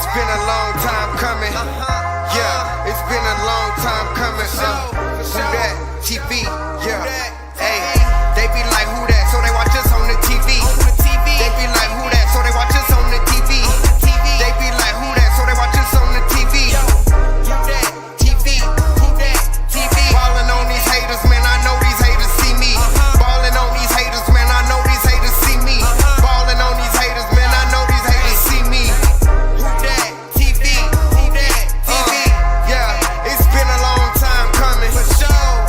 it's been a long time coming. Yeah, it's been a long time coming. Who that? TV. Yeah. Hey, they be like, who that? So they watch us on the TV. They be like, who that? So they watch us on the TV. They be like, who that? So they watch us on the TV. Who that? TV. Who that? TV. Ballin' on these haters, man. I know these haters see me. Ballin' on these haters, man. I know these haters see me. Ballin' on these haters, man. I know these haters see me. Who that? TV. Who that? TV. Yeah, it's been a long time coming. For sure.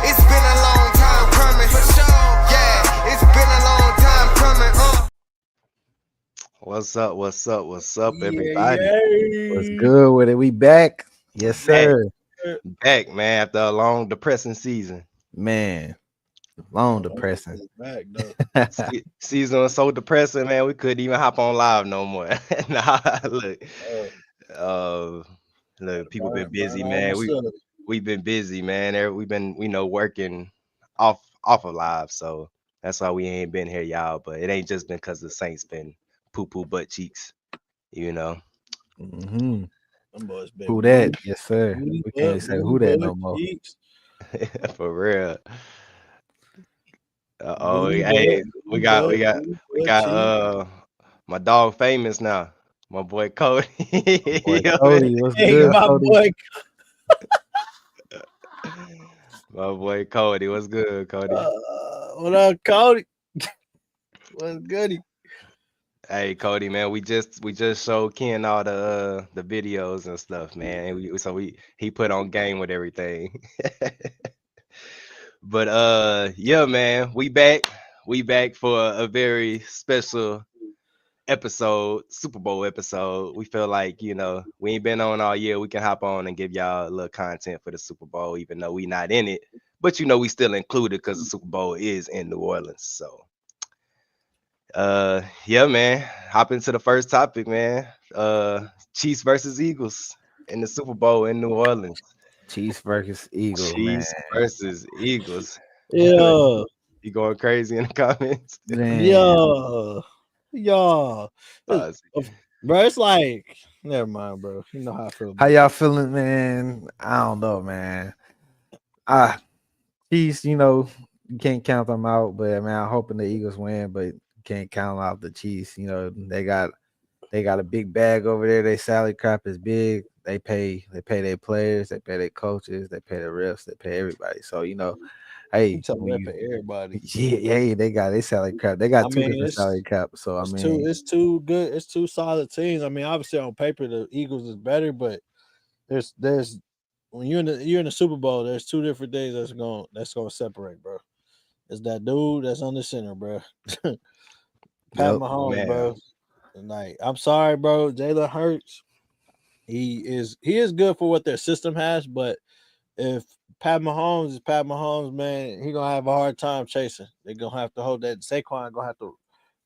It's been a long time coming. For sure. Yeah, it's been a long time coming. What's up? What's up? What's up, everybody? What's good with it? We back. Yes, sir. Back, man, after a long, depressing season. Man, long depressing. Back, though. Season was so depressing, man. We couldn't even hop on live no more. Nah, look, people been busy, man. We've been busy, man. We've been, working off of live, so that's why we ain't been here, y'all. But it ain't just been because the Saints been poo butt cheeks, Mm-hmm. Them boys been Who that? Yes, sir. We can't say who that no more. For real. Hey, we got my dog famous now. My boy Cody. Cody, what's good, Cody? My boy Cody, what's good, Cody? What up, Cody? What's goody? Hey, Cody, man, we just showed Ken all the videos and stuff, man. He put on game with everything. But yeah, man, we back for a very special episode, Super Bowl episode. We feel like, we ain't been on all year. We can hop on and give y'all a little content for the Super Bowl, even though we not in it. But we still included because the Super Bowl is in New Orleans. So yeah, man. Hop into the first topic, man. Chiefs versus Eagles in the Super Bowl in New Orleans. Chiefs versus Eagles. Chiefs versus Eagles. Yeah. You going crazy in the comments? Yeah. Bro, it's like, never mind, bro. You know how I feel. How y'all feeling, man? I don't know, man. Chiefs, you can't count them out, but man, I'm hoping the Eagles win, but can't count out the Chiefs. They got a big bag over there. Their salary cap is big. They pay their players, they pay their coaches, they pay the refs, they pay everybody. So hey, everybody. Yeah, they got their salary cap. They got two different salary caps. So it's two good. It's two solid teams. I mean, obviously on paper the Eagles is better, but there's when you're in the Super Bowl, there's two different things that's gonna separate, bro. It's that dude that's on the center, bro. Pat Mahomes, man. Bro. Like, I'm sorry, bro. Jalen Hurts, he is good for what their system has, but if Pat Mahomes is Pat Mahomes, man, he gonna have a hard time chasing. They're gonna have to hold that. Saquon gonna have to.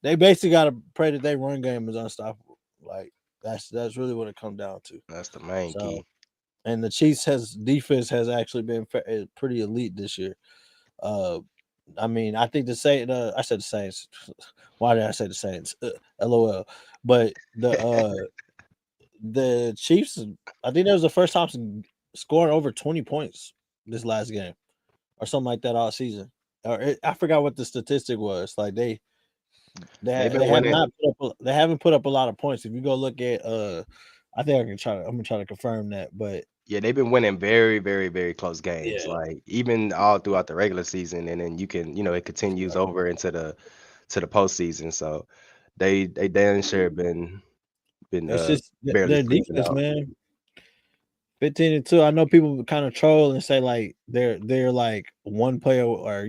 They basically gotta pray that their run game is unstoppable. Like that's really what it comes down to. That's the main key. And the Chiefs defense has actually been pretty elite this year. I mean, I think I said the Saints. Why did I say the Saints? LOL. But the Chiefs, I think that was the first time scoring over 20 points this last game, or something like that all season. Or I forgot what the statistic was. Like they haven't put up a lot of points. If you go look at, I think I'm gonna try to confirm that, but. Yeah, they've been winning very, very, very close games. Yeah. Like even all throughout the regular season, and then you can, it continues over into the postseason. So they damn sure been. It's just their defense, man. 15-2. I know people kind of troll and say like they're like one player or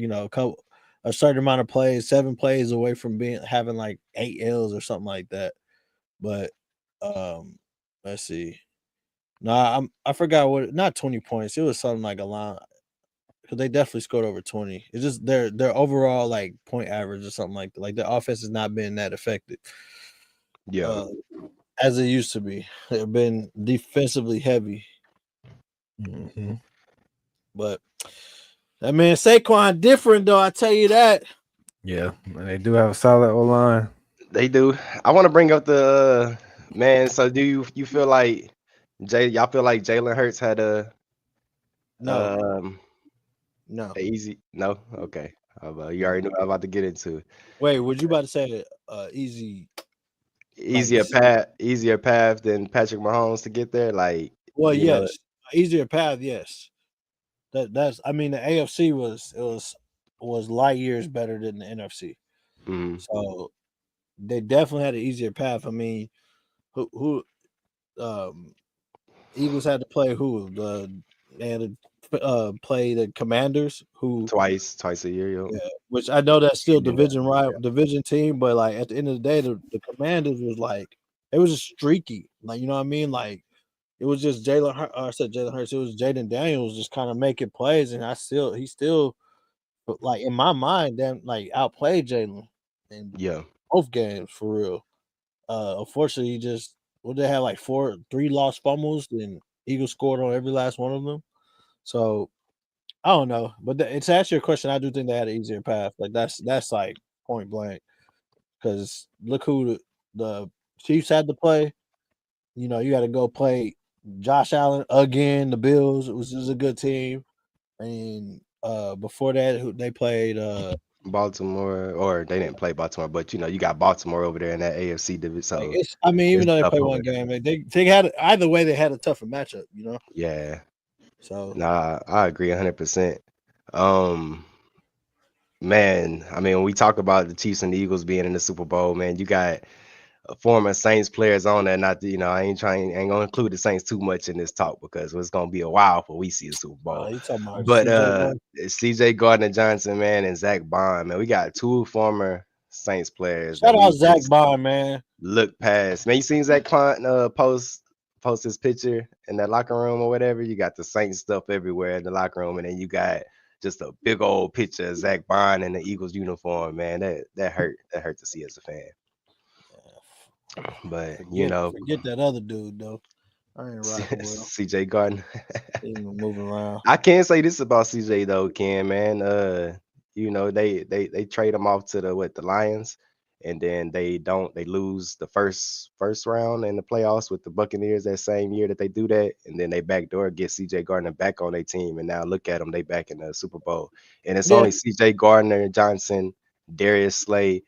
a certain amount of plays, 7 plays away from having like 8 L's or something like that. But let's see. No, I forgot not 20 points. It was something like a line because they definitely scored over 20. It's just their overall like point average or something like that. Like their offense has not been that effective. Yeah. As it used to be. They've been defensively heavy. Mm-hmm. But that man Saquon different though, I tell you that. Yeah, and they do have a solid O-line. They do. I want to bring up Man, so do you feel like y'all feel like Jalen Hurts had No, um no. a easy no? Okay. You already knew what I was about to get into. Wait, would you about to say easy? Like, Easier path than Patrick Mahomes to get there. Like, well, you know, yes, easier path. Yes, that's. I mean, the AFC was light years better than the NFC. mhm, So they definitely had an easier path. I mean, who um Eagles had to play who they had to play the Commanders who twice a year. Yo. yeah, which I know that's still And then, division team, but like at the end of the day, the Commanders was like it was just streaky, like you know what I mean, like it was just I said Jalen Hurts, it was Jaden Daniels just kind of making plays, and he still, but like in my mind, then like outplayed Jalen in yeah, both games for real. Unfortunately, he just they had like three lost fumbles, and Eagles scored on every last one of them. So I don't know, but to answer your question, I do think they had an easier path. Like that's like point blank. Because look who the Chiefs had to play. You know, you got to go play Josh Allen again. The Bills was a good team, and before that, who they played. Baltimore, or they didn't play Baltimore, but you got Baltimore over there in that AFC division. Like So it's, I mean, even it's though they tough play over one there. game, they had either way they had a tougher matchup. You know, Yeah, so nah, I agree 100%. Um, Man, I mean, when we talk about the Chiefs and the Eagles being in the Super Bowl, man, you got former Saints players on there. Not, I ain't gonna include the Saints too much in this talk because it's gonna be a while before we see a Super Bowl. you talking about But CJ Gardner? CJ Gardner Johnson, man, and Zach Bond, man, we got two former Saints players that Shout out we Zach just Bond, man. look past. Man, you seen Zach Bond post his picture in that locker room or whatever? You got the Saints stuff everywhere in the locker room, and then you got just a big old picture of Zach Bond in the Eagles uniform, man. That hurt. That hurt to see as a fan. But Forget that other dude though. I ain't rocking with him. CJ Gardner. Even moving around. I can say this about CJ though, Ken, man. They trade him off to the Lions, and then they lose the first round in the playoffs with the Buccaneers that same year that they do that, and then they backdoor get CJ Gardner back on their team, and now look at them, they back in the Super Bowl, and it's Yeah, only CJ Gardner Johnson, Darius Slay,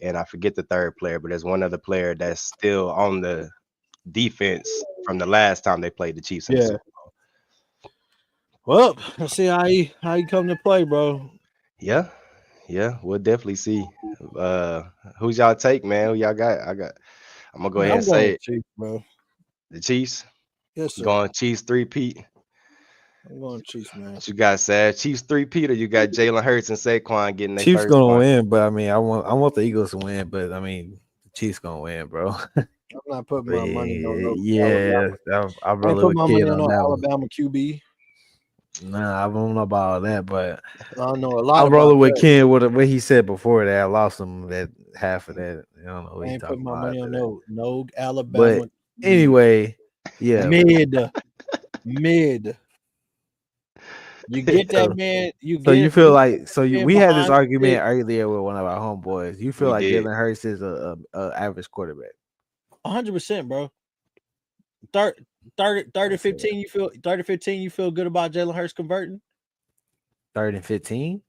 and I forget the third player, but there's one other player that's still on the defense from the last time they played the Chiefs in the yeah. Super Bowl. Well, let's see how he come to play, bro. Yeah, yeah, we'll definitely see. Uh, who's y'all take, man? Who y'all got? I'm gonna go Man, ahead I'm and going say with it. Chiefs, bro. The Chiefs. Yes, sir. Going Chiefs 3-peat. I'm going Chiefs, man. What you got, Sad? Chiefs 3-peat, or you got Jalen Hurts and Saquon getting their Chiefs first gonna one? win, but I mean, I want the Eagles to win, but I mean, the Chiefs gonna win, bro. I'm not putting But my money on no yeah, Alabama. I I ain't really putting would my kid money on on no that one. Alabama QB. Nah, I don't know about all that, but I know a I lot about rolling with that. Ken with what he said before that. I lost him that half of that. I don't know what I he ain't talking putting my about money after on that. no But Alabama QB. anyway, yeah. Mid. You get that So man. You so you get feel you like in we had this behind the argument sticks. earlier with one of our homeboys. You feel We like did. Jalen Hurts is a average quarterback. 100%, bro. 30, 30, That's it. 15, you feel 30, 15, you feel good about Jalen Hurts converting? 30 and 15.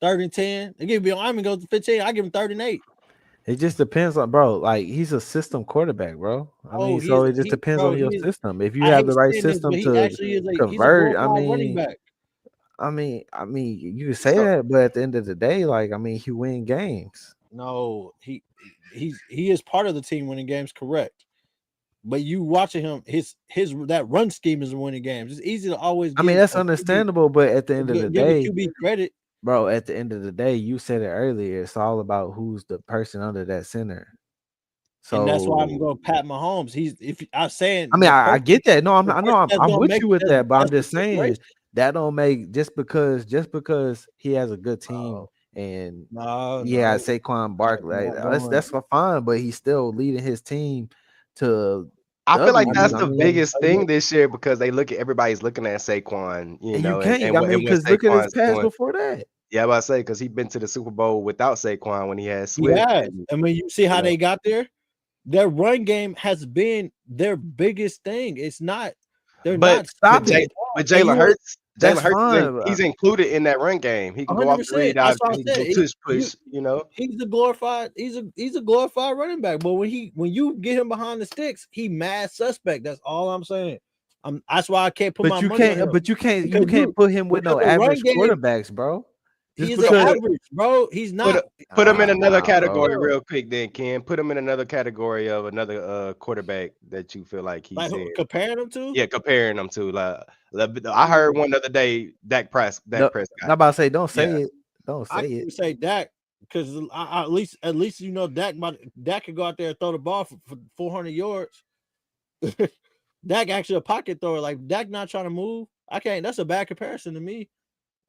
30 and 10. They give me I'm gonna go to 15. I give him 30 and 8. It just depends on, bro. Like he's a system quarterback, bro. I Oh, mean, so it just depends on your he is. system. If you I have hate the right saying this, but system he to actually is he's a convert, glorified running back. I mean, you can say So that, but at the end of the day, like, I mean, he win games. No, he is part of the team winning games, correct. But you watching him, his that run scheme is winning games. It's easy to always I mean, give that's a QB understandable, but at the end of the give a day, QB credit. bro, at the end of the day, you said it earlier. It's all about who's the person under that center. And that's why I'm So, going to Pat Mahomes. He's if I'm I saying mean, I get that. No, the I know person that's I'm gonna with make you with that, but I'm that's the just saying situation. that don't make just because he has a good team and yeah, No, Saquon Barkley, not going. that's fine, but he's still leading his team to I feel like W's. that's I the mean, biggest thing this year because everybody's looking at Saquon, and you and can't. I mean, what because look at his Saquon's past doing. before that. Yeah, I about to say because he's been to the Super Bowl without Saquon when he had He Swift, has. and I mean, you see you how know, they got there. their run game has been their biggest thing. It's not. They're But not. Stop but, it. Jalen Hurts. That's Jalen Hurts fine. he's included in that run game. He can go off the 100%. read That's out. what He I can go said. tush push. You know. He's a glorified. He's a glorified running back. But when you get him behind the sticks, he mad suspect. That's all I'm saying. That's why I can't put my money on him. But you can't put him with no average quarterbacks, bro. He's an average, bro. He's not. Put him in another category bro. real quick, then Ken. Put him in another category of another quarterback that you feel like he's in. Comparing them to? Yeah, comparing them to. I heard one other day, Dak Prescott. I'm about to say, don't say it. Don't say it. Say Dak because at least you know Dak could go out there and throw the ball for 400 yards. Dak actually a pocket thrower. Like Dak not trying to move. I can't. That's a bad comparison to me.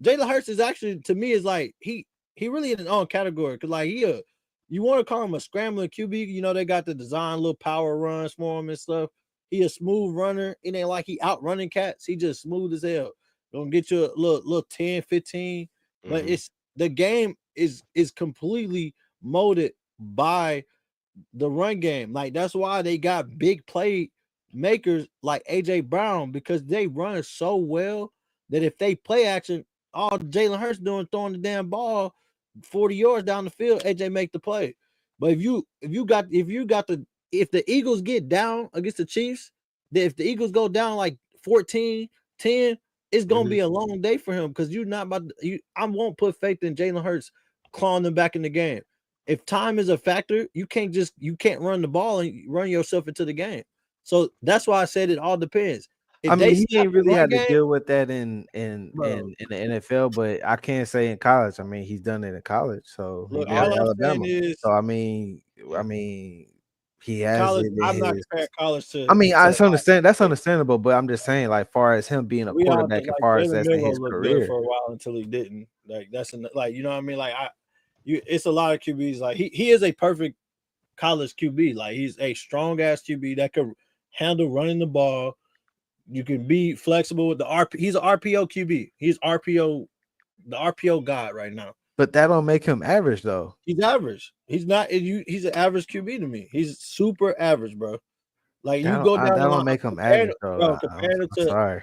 Jalen Hurts is actually, to me, is like he really in his own category because like you want to call him a scrambling QB. You know they got the design little power runs for him and stuff. He a smooth runner. It ain't like he outrunning cats. He just smooth as hell. Gonna get you a little 10, 15. But it's the game is completely molded by the run game. Like that's why they got big play makers like AJ Brown because they run so well that if they play action, all Jalen Hurts doing throwing the damn ball 40 yards down the field, AJ make the play. But if the Eagles get down against the Chiefs, if the Eagles go down like 14-10, it's gonna be a long day for him because you're not about to, I won't put faith in Jalen Hurts clawing them back in the game. If time is a factor, you can't run the ball and run yourself into the game. So that's why I said it all depends. He ain't really had to deal with that in the NFL, but I can't say in college. I mean, he's done it in college, so look, all I'm saying is, so I mean, he has college, it. I'm not comparing college to. I understand. That's understandable, but I'm just saying, like, far as him being a quarterback, as far as that's in his career for a while until he didn't. Like that's like you know what I mean. Like it's a lot of QBs. Like he is a perfect college QB. Like he's a strong ass QB that could handle running the ball. You can be flexible with the RP. He's an RPO QB. He's the RPO god right now. But that don't make him average though. He's average. He's not. He's an average QB to me. He's super average, bro. Like you go down. That don't make him average, bro. Sorry.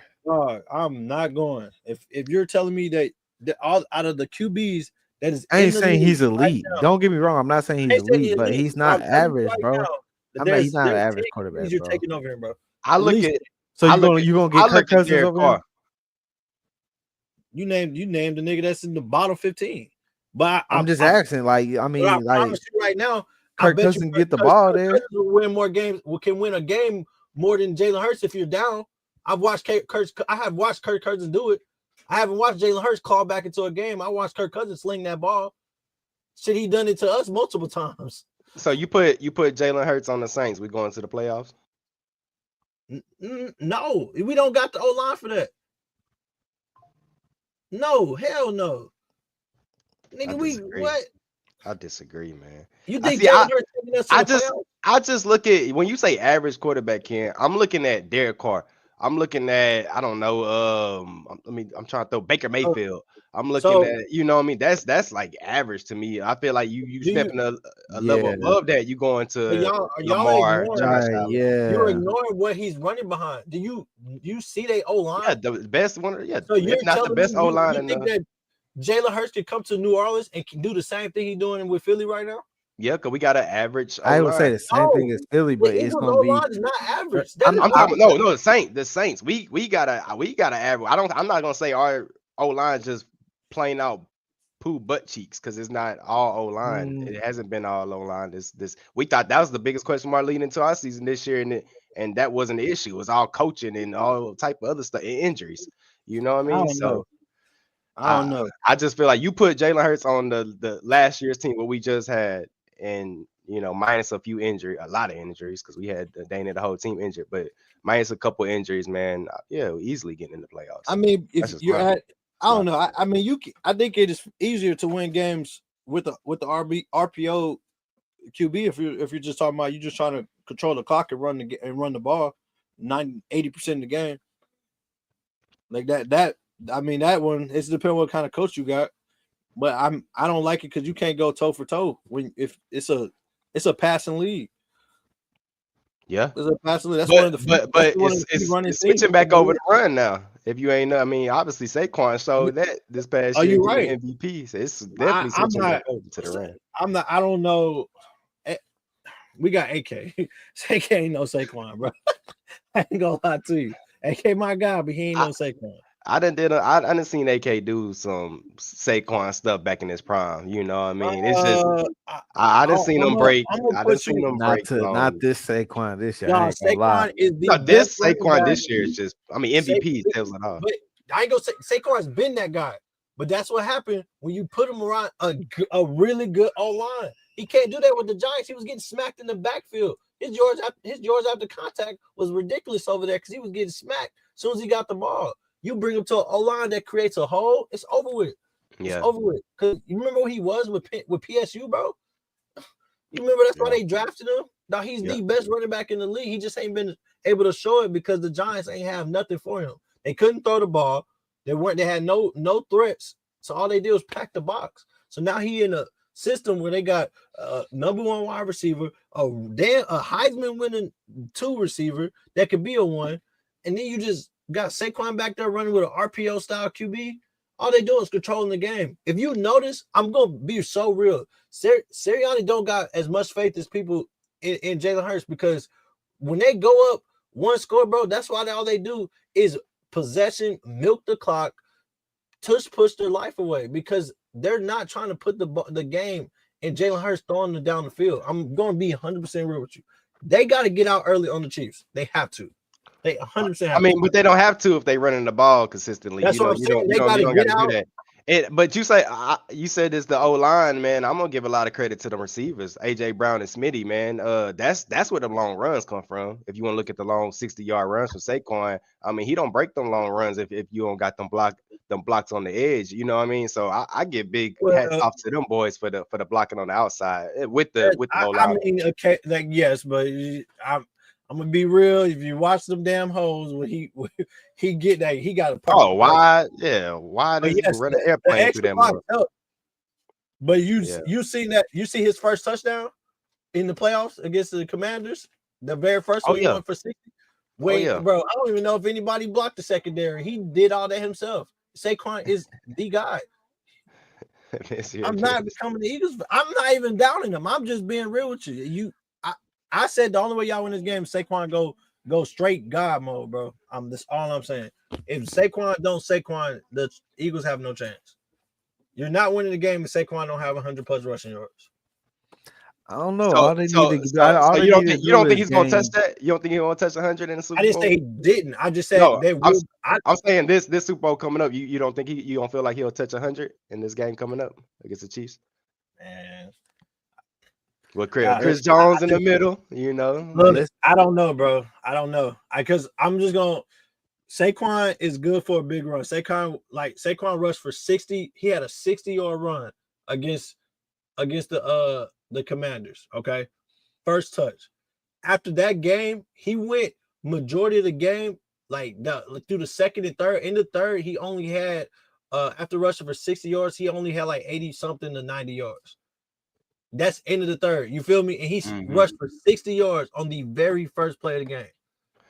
I'm not going. If you're telling me that all out of the QBs that is, I ain't saying he's elite. Right now, don't get me wrong. I'm not saying he's elite, but he's not average, bro. He's not an average quarterback. You're taking over him, bro. I look at. So you gonna get Kirk Cousins over there? You named the nigga that's in the bottom 15. But I'm just asking, like, I mean, I like promise you right now, Kirk doesn't get the ball there. Will win more games. Can win a game more than Jalen Hurts if you're down. I have watched Kirk Cousins do it. I haven't watched Jalen Hurts call back into a game. I watched Kirk Cousins sling that ball. Shit, he done it to us multiple times. So you put Jalen Hurts on the Saints. We going to the playoffs? No, we don't got the O-line for that. No, hell no. Nigga, what? I disagree, man. You think Jalen Hurts taking us to the playoffs? I just look at when you say average quarterback, Ken, I'm looking at Derek Carr. I'm looking at, I don't know, I'm trying to throw Baker Mayfield. I'm looking at, you know what I mean? That's like average to me. I feel like you stepping a level above that. You going to Lamar, Josh Allen. Yeah. You're ignoring what he's running behind. Do you see they O-line? Yeah, the best one. Yeah, so you're not the best O-line. You think that Jalen Hurts could come to New Orleans and can do the same thing he's doing with Philly right now? Yeah, because we got an average. I would say the same thing as Philly, but it's gonna be. Is not average. I'm talking the Saints. We got an average. I'm not gonna say our O-line just plain out poo butt cheeks because it's not all O-line. It hasn't been all O-line. This we thought that was the biggest question mark leading into our season this year, and that wasn't the issue. It was all coaching and all type of other stuff, injuries. You know what I mean? I don't know. I just feel like you put Jalen Hurts on the last year's team, what we just had, and minus a lot of injuries because we had the whole team injured, but minus a couple injuries, man. Yeah, easily getting in the playoffs. I mean, if you're at, I don't know. I mean, I think it is easier to win games with the RPO QB if you're just talking about you just trying to control the clock and run the ball 80% of the game like that. I mean, that one, it's depending what kind of coach you got, but I don't like it because you can't go toe for toe if it's a passing league. Yeah. That's one of the But one of the key running it's things. switching back over to run now. If you ain't know, I mean, obviously Saquon showed that this past Are year you getting right? MVP. So it's definitely I'm switching not. back over to the run. I'm not. I don't know. We got AK. AK ain't no Saquon, bro. I ain't gonna lie to you. AK my guy, but he ain't no Saquon. I done seen AK do some Saquon stuff back in his prime. You know what I mean? It's just I done seen him break. I done seen him break not this Saquon this year. No, I ain't gonna lie. Saquon is the No, best this Saquon running this back. year is just. I mean, MVP tells it all. But I ain't gonna say Saquon's been that guy. But that's what happened when you put him around a really good O-line. He can't do that with the Giants. He was getting smacked in the backfield. His yards after contact was ridiculous over there because he was getting smacked as soon as he got the ball. You bring him to an O-line that creates a hole, it's over with. It's over with. Because you remember what he was with PSU, bro? You remember that's why they drafted him? Now he's the best running back in the league. He just ain't been able to show it because the Giants ain't have nothing for him. They couldn't throw the ball. They had no threats. So all they did was pack the box. So now he in a system where they got number one wide receiver, a Heisman winning 2 receiver that could be a 1, and then you just got Saquon back there running with an RPO style QB. All they do is controlling the game. If you notice, I'm gonna be so real. Sirianni don't got as much faith as people in Jalen Hurts because when they go up 1 score, bro, that's why all they do is possession, milk the clock, push their life away because they're not trying to put the game in Jalen Hurts throwing them down the field. I'm going to be 100% real with you. They got to get out early on the Chiefs. They have to. They 100% have I mean, but they don't have to if they running the ball consistently. That's what I'm saying. They got to get out. Do that. But you said it's the O-line, man. I'm gonna give a lot of credit to the receivers, AJ Brown and Smitty, man. That's where the long runs come from. If you want to look at the long 60-yard runs from Saquon, I mean, he don't break them long runs if you don't got them blocks on the edge. You know what I mean? So I give big hats off to them boys for the blocking on the outside with the O-line. I mean, okay, yes, but I'm gonna be real. If you watch them damn hoes, when he get that, he got a why does he run an airplane through that mother? But you seen that? You see his first touchdown in the playoffs against the Commanders, the very first one he went for 60. Wait, bro, I don't even know if anybody blocked the secondary. He did all that himself. Saquon is the guy. I'm not becoming the Eagles. I'm not even doubting him. I'm just being real with you. I said the only way y'all win this game is Saquon go straight God mode, bro. That's all I'm saying. If Saquon don't Saquon, the Eagles have no chance. You're not winning the game if Saquon don't have 100+ rushing yards. I don't know. You don't think he's gonna touch that? You don't think he's gonna touch 100 in the Super Bowl? I didn't say he didn't. I just said they will. I'm saying this Super Bowl coming up. You don't think you don't feel like he'll touch 100 in this game coming up against the Chiefs? Man. Well, Chris Jones in the middle, you know. Look, I don't know, bro. I don't know. Because I'm just going to – Saquon is good for a big run. Saquon rushed for 60. He had a 60-yard run against the Commanders, okay? First touch. After that game, he went majority of the game, through the second and third. In the third, he only had after rushing for 60 yards, he only had 80-something to 90 yards. That's end of the third. You feel me? And he rushed for 60 yards on the very first play of the game.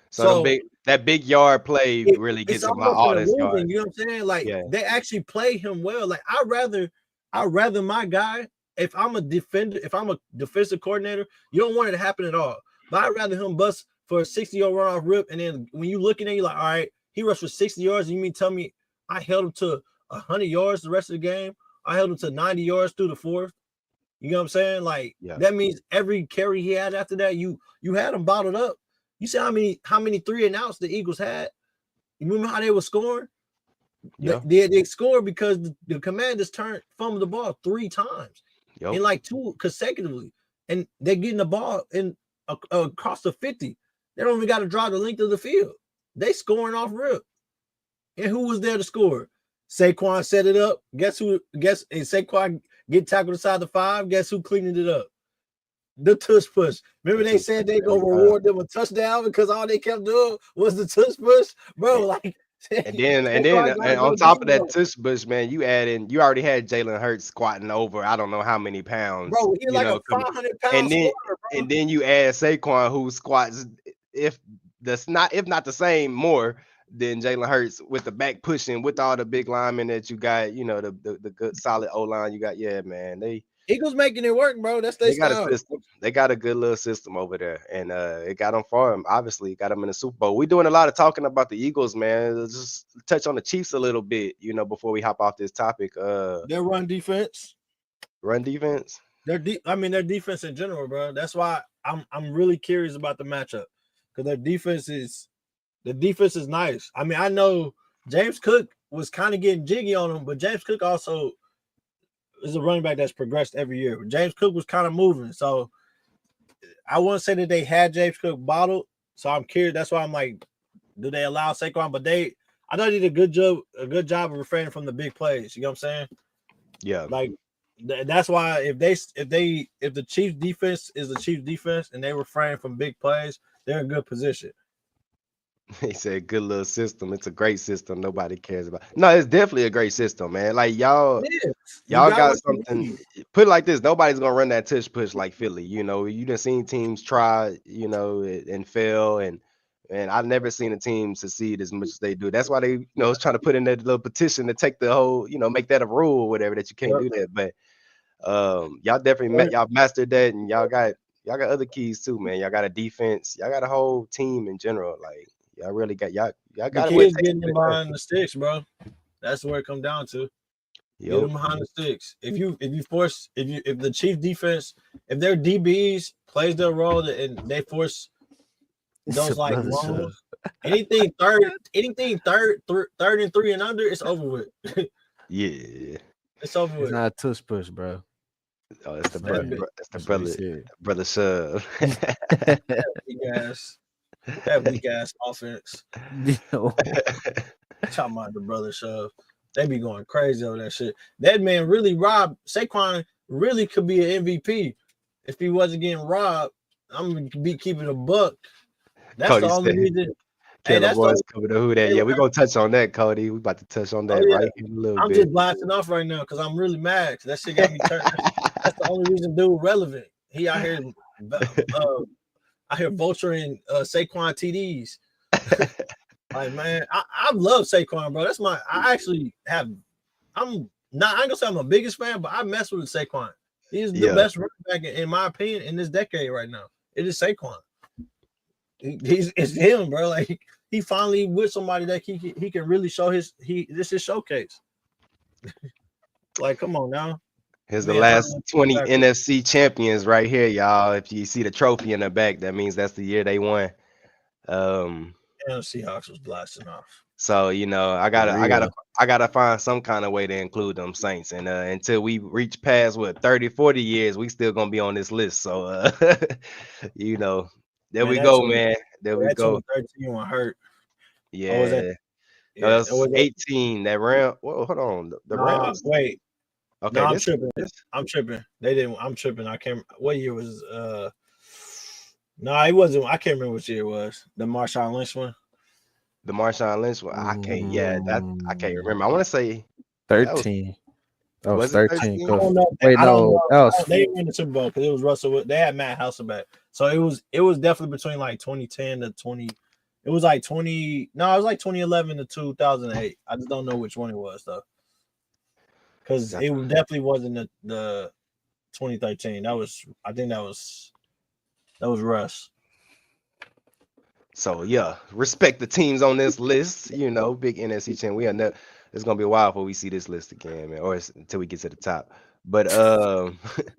So that big yard play really gets him all this yards. You know what I'm saying? They actually play him well. I'd rather my guy, if I'm a defensive coordinator, you don't want it to happen at all. But I'd rather him bust for a 60-yard run off rip. And then when you looking at it, you're like, all right, he rushed for 60 yards. You mean tell me I held him to 100 yards the rest of the game? I held him to 90 yards through the fourth. You know what I'm saying? That means every carry he had after that, you had him bottled up. You see how many 3-and-outs the Eagles had? You remember how they were scoring? Yeah. They scored because the Commanders fumbled the ball 3 times in 2 consecutively, and they're getting the ball in across the 50. They don't even got to drive the length of the field. They scoring off rip. And who was there to score? Saquon set it up. And Saquon get tackled inside the 5. Guess who cleaned it up? The tush push. Remember they said they gonna reward them a touchdown because all they kept doing was the tush push, bro. And on top of that tush push, man, you already had Jalen Hurts squatting over I don't know how many pounds, bro. He's like a 500-pound and then squatter, bro. and then you add Saquon who squats if not the same more than Jalen Hurts with the back pushing with all the big linemen that you got, the good solid O line you got. Yeah, man, Eagles making it work, bro. That's their they got style. a system. They got a good little system over there, and it got them far. Obviously, got them in the Super Bowl. We're doing a lot of talking about the Eagles, man. Let's just touch on the Chiefs a little bit, before we hop off this topic. Their run defense. Run defense. Their defense in general, bro. That's why I'm really curious about the matchup because their defense is nice. I mean, I know James Cook was kind of getting jiggy on them, but James Cook also is a running back that's progressed every year. James Cook was kind of moving, so I wouldn't say that they had James Cook bottled. So I'm curious. That's why I'm like, do they allow Saquon? But I know they did a good job of refraining from the big plays. You know what I'm saying? Yeah. Like that's why if the Chiefs defense is the Chiefs defense and they refrain from big plays, they're in good position. He said, "Good little system. It's a great system. Nobody cares about." No, it's definitely a great system, man. Like y'all got something. Put it like this: nobody's gonna run that tush push like Philly. You done seen teams try, and fail, and I've never seen a team succeed as much as they do. That's why they, was trying to put in that little petition to take the whole, make that a rule or whatever that you can't do that. But y'all definitely y'all mastered that, and y'all got other keys too, man. Y'all got a defense. Y'all got a whole team in general, like. Y'all really got y'all got the kids getting them behind the sticks, bro. That's where it comes down to. Get them behind the sticks. If the Chief defense, if their DBs plays their role and they force those like runs, anything third and 3 and under, it's over with. Yeah, it's over with. It's not a tush push, bro. Oh, it's the brother shove. That weak ass offense. Talking about the brother shove. They be going crazy over that shit. That man really robbed. Saquon really could be an MVP if he wasn't getting robbed. I'm gonna be keeping a buck. That's Cody the only reason. Kellen Moore is coming to who that. Yeah, we're gonna touch on that, Cody. We about to touch on that right here in a little bit. I'm just blasting off right now because I'm really mad. That shit got me turned. That's the only reason dude relevant. He out here vulturing Saquon TDs. Like, man, I love Saquon, bro. That's I'm not gonna say I'm a biggest fan, but I mess with Saquon. He's the best running back in my opinion in this decade right now. It is Saquon. It's him, bro. Like he finally with somebody that he can really show this is his showcase. Like, come on now. Here's the last 20 NFC champions right here, y'all. If you see the trophy in the back, that means that's the year they won. Seahawks was blasting off. So I gotta find some kind of way to include them Saints, and until we reach past 30-40 years, we still gonna be on this list. So there we go, man. There we go. 13 one hurt. Yeah, that was 18. That round. Whoa, hold on. The round. Wait. Okay, no, I'm tripping. They didn't. I'm tripping. I can't. What year was? No, it wasn't. I can't remember which year it was. The Marshawn Lynch one. The Marshawn Lynch one. I can't. Yeah, I can't remember. I want to say 13. That was 13. I don't know. Wait, no, they didn't win the Super Bowl because it was Russell. They had Matt Hasselbeck, so it was definitely between like 2010 to 20. It was like 20. No, it was like 2011 to 2008. I just don't know which one it was though. Because it definitely wasn't the 2013. I think that was Russ. So yeah, respect the teams on this list. Big NFC champ. It's gonna be a while before we see this list again, man, or until we get to the top. But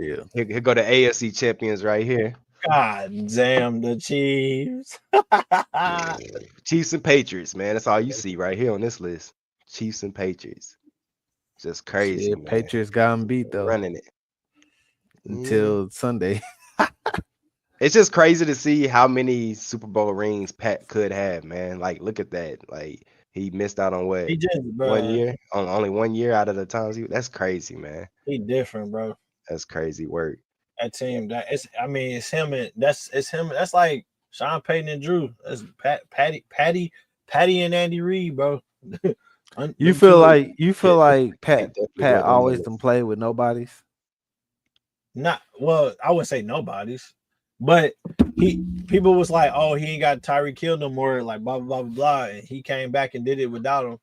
yeah, here go the AFC champions right here. God damn the Chiefs. Chiefs and Patriots, man. That's all you see right here on this list. Chiefs and Patriots. Just crazy. Yeah, Patriots got them beat though. Running it until Sunday. It's just crazy to see how many Super Bowl rings Pat could have, man. Like, look at that. Like, he missed out on what? 1 year? On only 1 year out of the times. That's crazy, man. He different, bro. That's crazy work. That team, it's him and it's him. That's like Sean Payton and Drew. That's Patty and Andy Reid, bro. You feel like They definitely Pat wear them always numbers. done play with nobodies. not well. I wouldn't say nobody's, but people was like, oh, he ain't got Tyreek Hill no more. Like blah blah blah blah, and he came back and did it without him.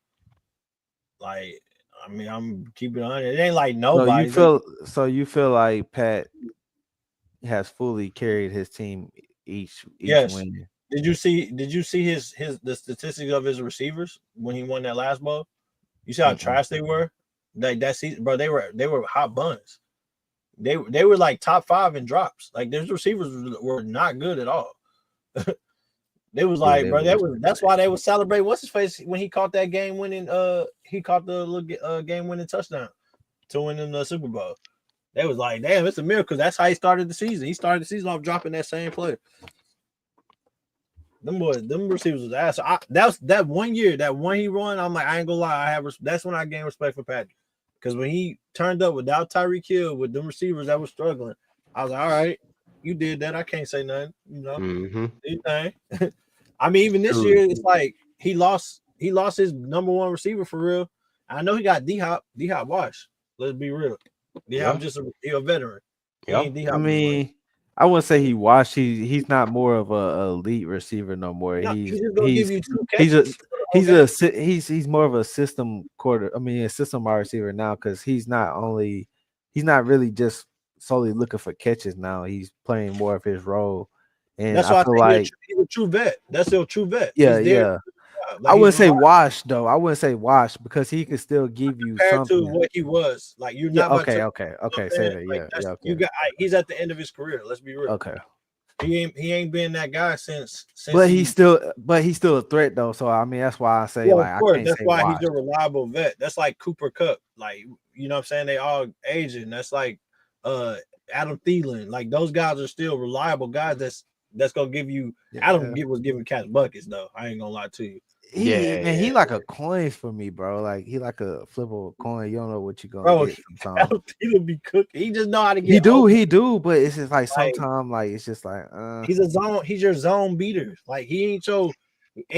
Like, I mean, I'm keeping it on. It ain't like nobody's. So you feel like Pat has fully carried his team each Yes. win. Did you see his the statistics of his receivers when he won that last bowl? You see how trash they were? That season, bro, they were hot buns. They were like top 5 in drops. Like their receivers were not good at all. They was like, bro, that's why they would celebrate what's his face when he caught that game winning he caught the little game winning touchdown to win in the Super Bowl. They was like, damn, it's a miracle. That's how he started the season. He started the season off dropping that same play. Them receivers was ass. That 1 year, that one he run. I'm like, I ain't gonna lie. That's when I gained respect for Patrick, because when he turned up without Tyreek Hill with them receivers that was struggling, I was like, all right, you did that. I can't say nothing. You know, anything. I mean, even this year, it's like he lost his number 1 receiver for real. I know he got D-Hop washed. Let's be real. D-Hop just a veteran. I mean, I wouldn't say he washed. He's not more of a elite receiver no more. No, he's gonna give you 2 catches. He's more of a system a system wide receiver now, because he's not really just solely looking for catches now. He's playing more of his role. And that's why I feel like he's a true vet. That's still a true vet. Yeah, yeah. Like, I wouldn't say washed though. I wouldn't say washed, because he could still give you something to what he was. Like you're not. Okay. Say that. Like, Yeah. Okay. You got. He's at the end of his career. Let's be real. Okay. He ain't been that guy since. But he's still a threat though. So I mean, that's why I say of I course, can't that's say why washed. he's a reliable vet. That's like Cooper Kupp. Like, you know what I'm saying? They all aging. That's like Adam Thielen. Like those guys are still reliable guys. That's gonna give you. Adam was giving cats buckets though. I ain't gonna lie to you. He like a coin for me, bro. Like he like a flip of a coin. You don't know what you're gonna get sometimes. He'll be cooking. He just know how to get. He do, but it's just like sometimes, like it's just like he's a zone. He's your zone beater. Like he ain't and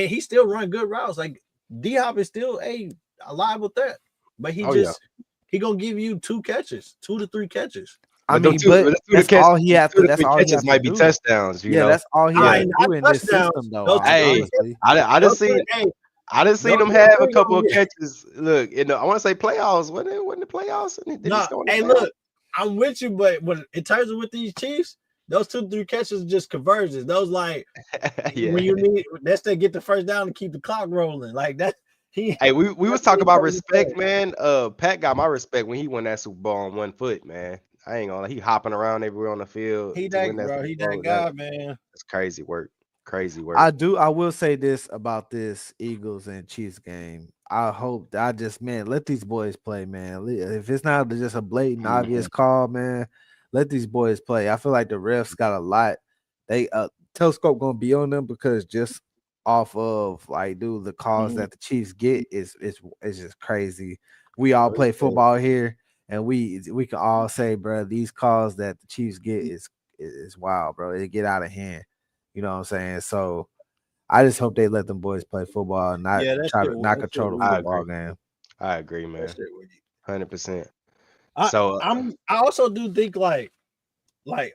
he still run good routes. Like D-Hop is still a liable threat, but he gonna give you 2 to 3 catches. I mean, that's all he has to. That's all he has to might be do. touchdowns. You know? That's all he has to do in this system, though. Hey, I didn't see him have a couple of catches. Look, I want to say playoffs. When the playoffs? Look, I'm with you, but in terms of with these Chiefs, those 2-3 catches are just conversions. Those like when you need that's to get the first down to keep the clock rolling. Like that. Hey, we was talking about respect, man. Pat got my respect when he won that Super Bowl on 1 foot, man. I ain't gonna lie. He hopping around everywhere on the field. He that guy, man. That's crazy work. I will say this about this Eagles and Chiefs game. Let these boys play, man. If it's not just a blatant, obvious call, man, let these boys play. I feel like the refs got a lot. They telescope gonna be on them, because just off of like, dude, the calls that the Chiefs get is just crazy. We all play football here. And we can all say, bro, these calls that the Chiefs get is wild, bro. It get out of hand. You know what I'm saying? So I just hope they let them boys play football and not control the football game. I agree, man. 100%. So I also do think I want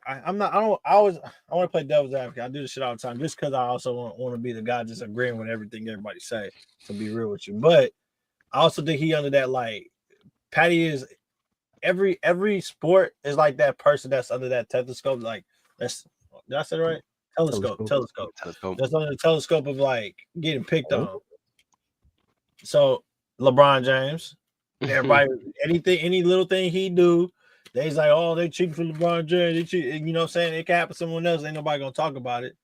to play devil's advocate. I do this shit all the time just because I also want to be the guy just agreeing with everything everybody say, to be real with you. But I also think he under that, like, Patty is. Every sport is like that person that's under that telescope. Like, did I say it right? Telescope. That's under the telescope of like getting picked on. So LeBron James, everybody, any little thing he do, they's like, oh, they cheating for LeBron James. You know what I'm saying? It can happen to someone else. Ain't nobody gonna talk about it.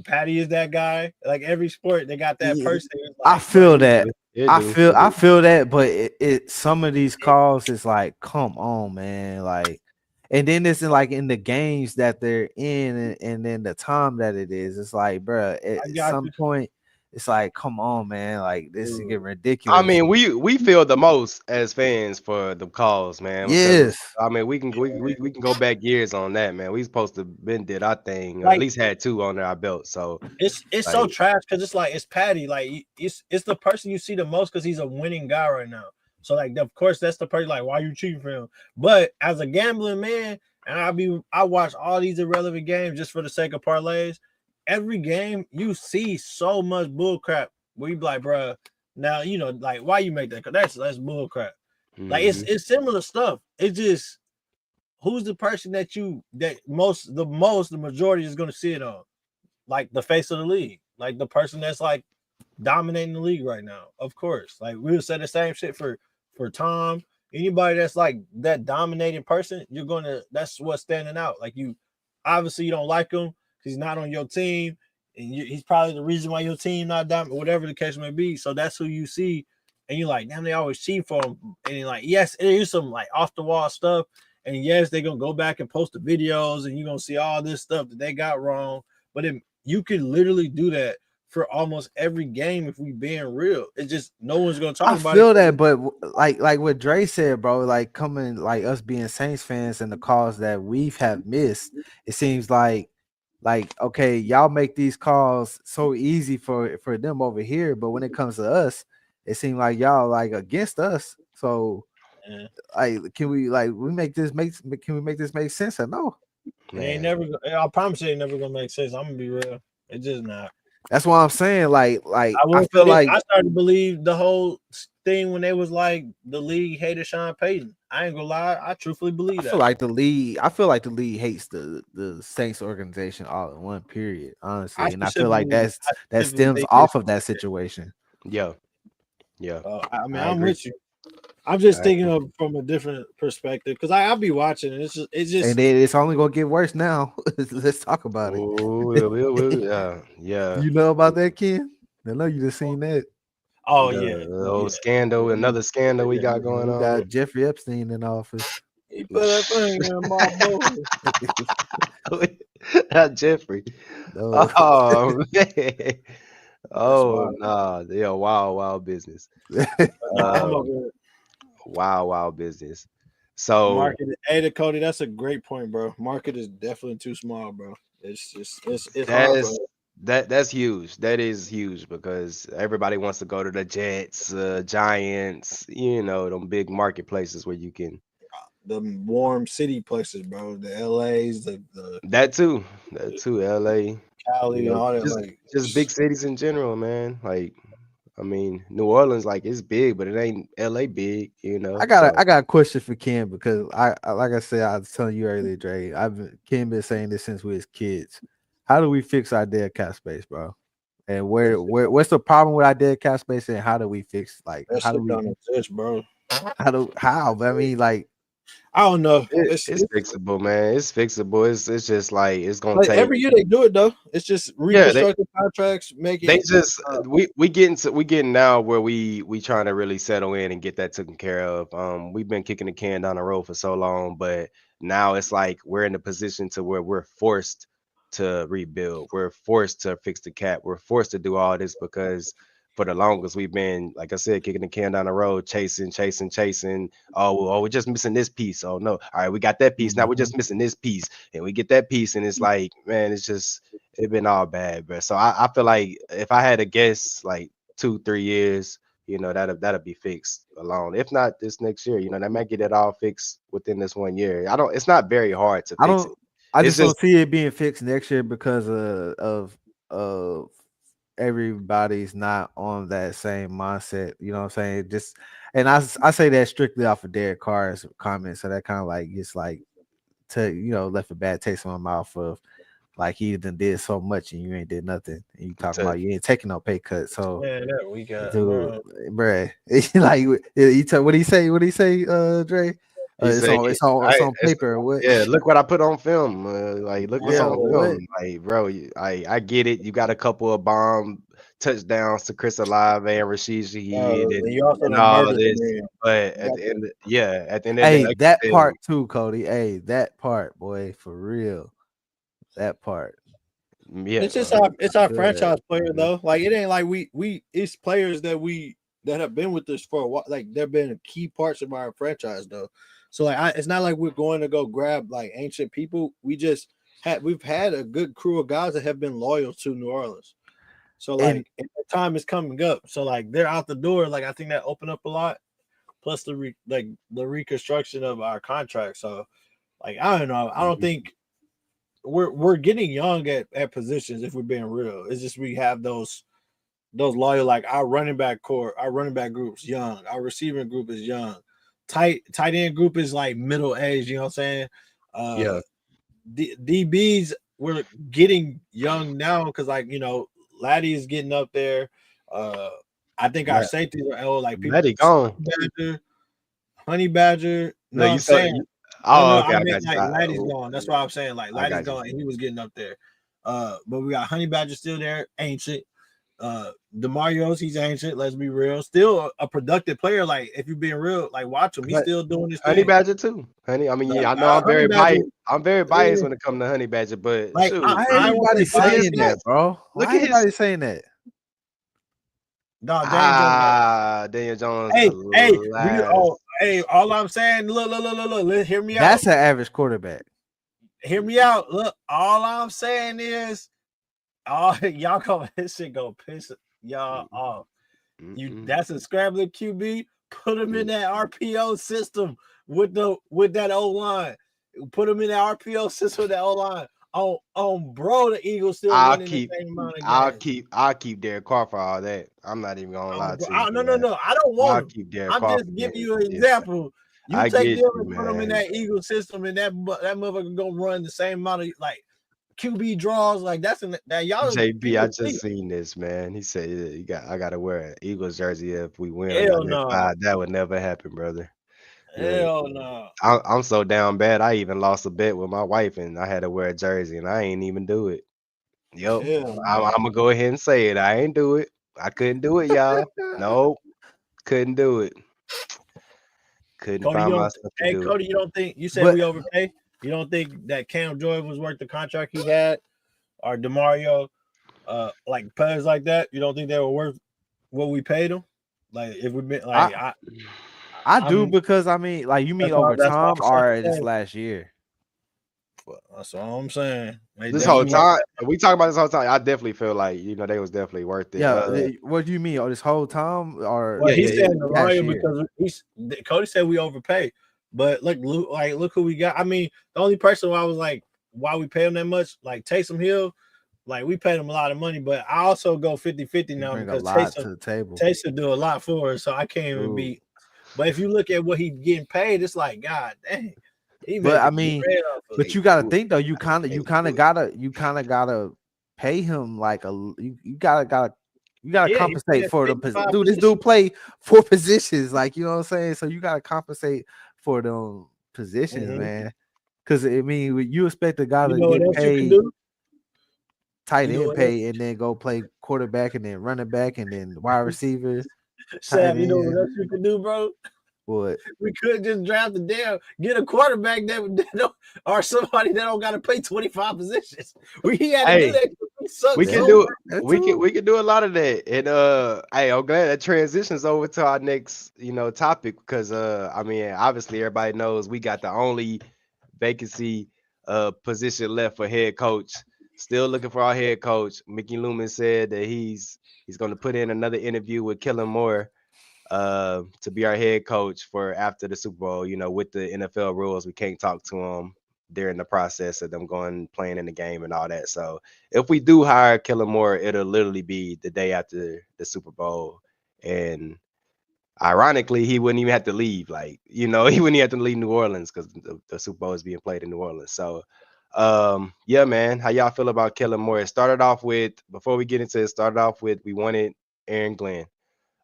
Patty is that guy. Like every sport, they got that person. Like, I feel that. I feel that, but it some of these calls is like, come on, man. Like, and then it's in the games that they're in, and then the time that it is. It's like, bro, at some point, it's like, come on, man, like this is getting I ridiculous. mean, we feel the most as fans for the calls, man. Because Yes, I mean, we can go back years on that, man. We supposed to been did our thing, or at Like least had 2 under our belt. So it's so like, trash because it's like it's Patty. Like it's the person you see the most because he's a winning guy right now. So like of course that's the person like why you cheating for him. But as a gambling man, and I watch all these irrelevant games just for the sake of parlays. Every game you see so much bull crap where you be like, bro, now you know like why you make that? Cause that's bull crap. Like mhm. it's similar stuff. It's just who's the person that the majority is gonna see it on like the face of the league, like the person that's like dominating the league right now. Of course, like we would say the same shit for Tom. Anybody that's like that dominating person, you're gonna that's what's standing out. Like you, obviously you don't like him because he's not on your team, and he's probably the reason why your team not dominant, whatever the case may be. So that's who you see, and you're like, damn, they always cheat for him. And you're like, yes, it is some like off the wall stuff, and yes, they're gonna go back and post the videos, and you're gonna see all this stuff that they got wrong. But you could literally do that for almost every game if we being real. It's just no one's gonna talk I about it. feel that, but like what Dre said, bro, like coming like us being Saints fans and the calls that we've have missed, it seems like okay, y'all make these calls so easy for them over here, but when it comes to us, it seems like y'all like against us. So Yeah. like, can we like we make this make can we make this make sense or no? It ain't Man. never. I promise you, it ain't never gonna make sense. I'm gonna be real. It's just not. That's what I'm saying. Like I I will feel say this. like I started to believe the whole thing when they was like the league hated Sean Payton. I ain't gonna lie. I truthfully believe that. I feel like the league hates the Saints organization all in one period, honestly. And I feel like I that specifically stems think this. off of that situation. Yeah. Yeah. I mean, I I'm agree. with you. I'm just I thinking agree. of from a different perspective because I'll be watching. And it's And just then it's only gonna get worse now. Let's talk about it. Oh, yeah. Yeah. You know about that, Ken? I know you just seen that. oh yeah, The yeah. old scandal, another scandal we got going We on. got Jeffrey Epstein in office. He put that thing in my boy. Not Jeffrey. No, Oh man. That's Oh wild. nah. Yeah, wild business. Nah, I'm Uh over here. wild business. So Market. Hey, Cody, that's a great point, bro. Market is definitely too small, bro. It's just it's hard, bro. that's that's huge. That is huge because everybody wants to go to the Jets, Giants, them big marketplaces where you can The warm city places, bro. The LA's, the that too. That too, LA, Cali, and all that. just Like, just big cities in general, man. Like I mean, New Orleans, like it's big, but it ain't LA big, So I got a question for Ken because I like I said, I was telling you earlier, Dre. Ken been saying this since we was kids. How do we fix our dead cap space, bro? And what's the problem with our dead cap space, and how do we fix like that how do shit we don't exist, bro. how? But I mean, like I don't know. it's fixable, man. It's fixable. It's just like it's gonna But take. every year they do it though. It's just Yeah, reconstructing contracts, they making just we getting now where we trying to really settle in and get that taken care of. We've been kicking the can down the road for so long, but now it's like we're in a position to where we're forced to rebuild. We're forced to fix the cap. We're forced to do all this because for the longest we've been, like I said, kicking the can down the road, chasing. Oh, we're just missing this piece. Oh no, all right, we got that piece. Now we're just missing this piece, and we get that piece, and it's like, man, it's been all bad, bro. So I feel like if I had to guess, like 2-3 years, that'll be fixed alone. If not this next year, they might get it all fixed within this 1 year. I don't. It's not very hard to I fix it. don't I It's just just don't see it being fixed next year because of everybody's not on that same mindset. You know what I'm saying? Just and I say that strictly off of Derek Carr's comments, so that kind of like gets like to left a bad taste in my mouth of like he done did so much and you ain't did nothing. And you talking to about you ain't taking no pay cut. So man, that we got, dude, bro. bruh, like what do he say? What do he say, Dre? he It's say, on it's on it's, paper or what? yeah, look what I put on film. Like, look what's Yeah, on or what? film. Like, bro, I get it. You got a couple of bomb touchdowns to Chris Olave and Rashid Shaheed And you also and done all murdered the this, man. but You got at the end of the day, Hey, like that you said, part too, Cody. Hey, that part, boy, for real. That part. Yeah, it's our Good. franchise player though. Like it ain't like we it's players that have been with us for a while. Like they've been key parts of our franchise though. So like it's not like we're going to go grab like ancient people. We've had a good crew of guys that have been loyal to New Orleans. So And like the time is coming up. So like they're out the door. Like I think that opened up a lot. Plus the reconstruction of our contract. So like I don't know. I don't think we're getting young at positions if we're being real. It's just we have those loyal, like our running back core, our running back group's young, our receiving group is young, tight end group is like middle age, you know what I'm saying? yeah. DBs we're getting young now because like Laddie is getting up there. I think our safeties are old, like people Let it go. Honey Badger. No, No, you I'm saw. saying Oh, no, okay. I I meant got you. like Laddie's gone. That's why I'm saying like I Laddie's got you. gone and he was getting up there. But we got Honey Badger still there, ancient. DeMario's he's ancient. Let's be real. Still a productive player. Like if you're being real, like watch him. He's still doing his Honey thing. Badger too. Honey, I mean, yeah, I know I'm Honey very Badger, biased. I'm very biased when it comes to Honey Badger, but like shoot, why I won't everybody say biased, saying that, bro? look Why at his everybody saying that? Dog, Daniel Jones. Daniel Jones, Hey, the last. hey, all I'm saying, look, hear me out. That's an average quarterback. Hear me out. Look, all I'm saying is, y'all come this shit go piss y'all off. That's a scrambling QB. Put him in that RPO system with that O line. Put him in that RPO system with that O line. Bro, the Eagles still winning the same amount of games. I'll keep Derek Carr for all that. I'm not even gonna lie to you. No. I don't want I'll him. keep Derek I'm Carr. just giving you an example. You I take get them you, and put them in man. that Eagle system, and that motherfucker gonna run the same amount of like QB draws. Like that's that y'all. JB, I just seen this, man. He said I gotta wear an Eagles jersey if we win. Hell no. That would never happen, brother. Hell no. I'm so down bad. I even lost a bet with my wife, and I had to wear a jersey, and I ain't even do it. Yep, I'm gonna go ahead and say it. I ain't do it. I couldn't do it, y'all. Nope, couldn't do it. Couldn't Cody, find myself to do Cody, it. you don't think you said we overpay? You don't think that Cam Jordan was worth the contract he had, or DeMario, like players like that? You don't think they were worth what we paid them? Like if we've been like I do because I mean, like you mean over time or this last year? That's all I'm saying. This whole time, we talk about this whole time. I definitely feel like they was definitely worth it. Yeah. What do you mean? This whole time, or he said DeMario because Cody said we overpay. But look who we got. I mean, the only person why I was like, why we pay him that much? Like Taysom Hill, like we paid him a lot of money, but I also go 50-50 now because Taysom do a lot for us, so I can't even beat. But if you look at what he's getting paid, it's like, God dang. But I mean, but you gotta think though, you kind of gotta pay him like you gotta compensate for the position. Dude, this dude play 4 positions, like you know what I'm saying. So you gotta compensate for them positions, man. Because I mean, you expect a guy to get paid tight end pay and then go play quarterback and then running back and then wide receivers. Sam, you know what else you can do, bro? What? We could just draft get a quarterback that or somebody that don't got to play 25 positions. We had to do that. We can do it. We can do a lot of that. And hey, I'm glad that transitions over to our next topic because I mean obviously everybody knows we got the only vacancy position left for head coach. Still looking for our head coach. Mickey Loomis said that he's going to put in another interview with Kellen Moore to be our head coach for after the Super Bowl. With the NFL rules, we can't talk to him during the process of them playing in the game and all that. So if we do hire Kellen Moore, it'll literally be the day after the Super Bowl. And ironically, he wouldn't even have to leave. Like, he wouldn't even have to leave New Orleans because the Super Bowl is being played in New Orleans. So yeah, man, how y'all feel about Kellen Moore? It started off with, before we get into it, we wanted Aaron Glenn.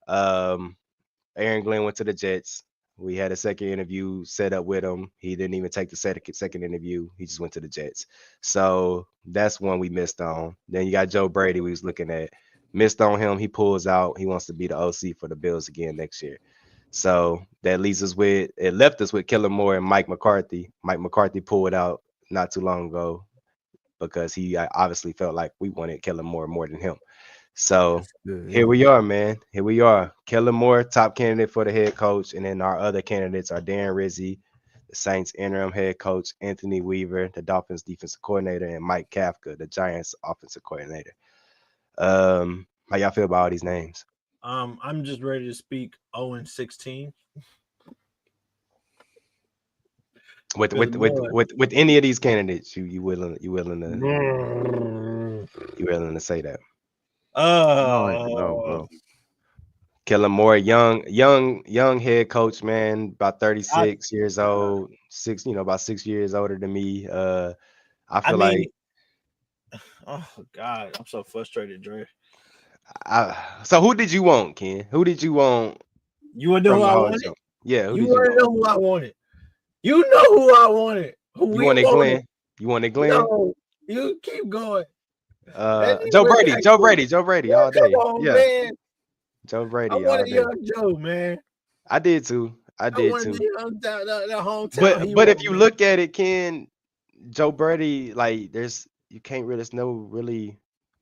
Aaron Glenn went to the Jets. We had a second interview set up with him. He didn't even take the second interview. He just went to the Jets. So that's one we missed on. Then you got Joe Brady we was looking at. Missed on him. He pulls out. He wants to be the OC for the Bills again next year. So that left us with Kellen Moore and Mike McCarthy. Mike McCarthy pulled out not too long ago. because he obviously felt like we wanted Kellen Moore more than him. So Good, here we are, man. Here we are. Kellen Moore, top candidate for the head coach, and then our other candidates are Darren Rizzi, the Saints interim head coach, Anthony Weaver, the Dolphins defensive coordinator, and Mike Kafka, the Giants offensive coordinator. How y'all feel about all these names? I'm just ready to speak 0-16. With any of these candidates, you willing to say that? No, bro. Kellen Moore, young head coach, man, about 36 years old, about 6 years older than me. I feel like oh God, I'm so frustrated, Dre. so who did you want, Ken? Who did you want? You want to know who I wanted? Yeah, who you did you want to want? know who I wanted? You know who I wanted. Who You wanted Glenn? You wanted Glenn? No, you keep going. Joe Brady all day. Come on, Yeah, man. Joe I Brady all wanted day. young Joe, man. I did too. I wanted the hometown. But if you look at it, Ken, Joe Brady, like there's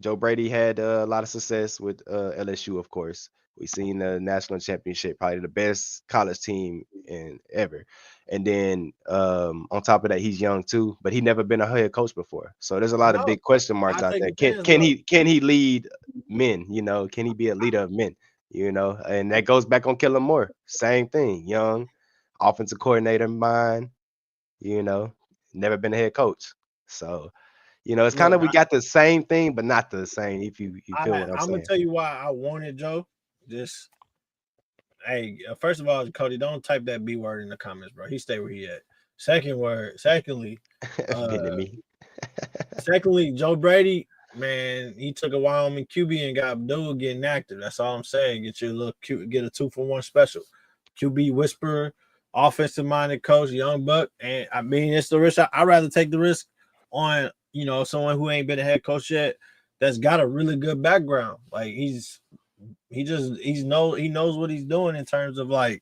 Joe Brady had a lot of success with LSU, of course. We seen the national championship, probably the best college team in ever. And then on top of that, he's young too, but he never been a head coach before. So there's a lot of big question marks out there. Can he lead men? Can he be a leader of men? And that goes back on Kellen Moore. Same thing, young offensive coordinator mind, never been a head coach. So, it's kind of we got the same thing, but not the same. If you feel what I'm saying. I'm gonna tell you why I wanted Joe. First of all, Cody, don't type that B word in the comments, bro. He stay where he at. Secondly, Joe Brady, man, he took a Wyoming QB and got Abdul getting active. That's all I'm saying. Get your little get a 2-for-1 special. QB whisperer, offensive minded coach, young buck, and I mean it's the risk. I'd rather take the risk on someone who ain't been a head coach yet that's got a really good background. Like he knows what he's doing in terms of like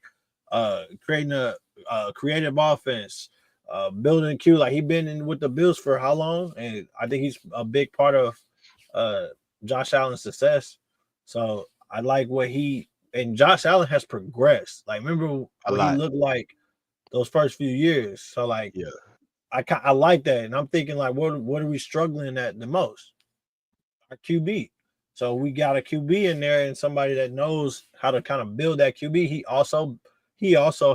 creating a creative offense, building a queue. Like he been in with the Bills for how long? And I think he's a big part of Josh Allen's success. So I like what and Josh Allen has progressed. Like remember what he looked like those first few years. So like yeah. I like that, and I'm thinking like, what are we struggling at the most? Our QB. So we got a QB in there, and somebody that knows how to kind of build that QB. He also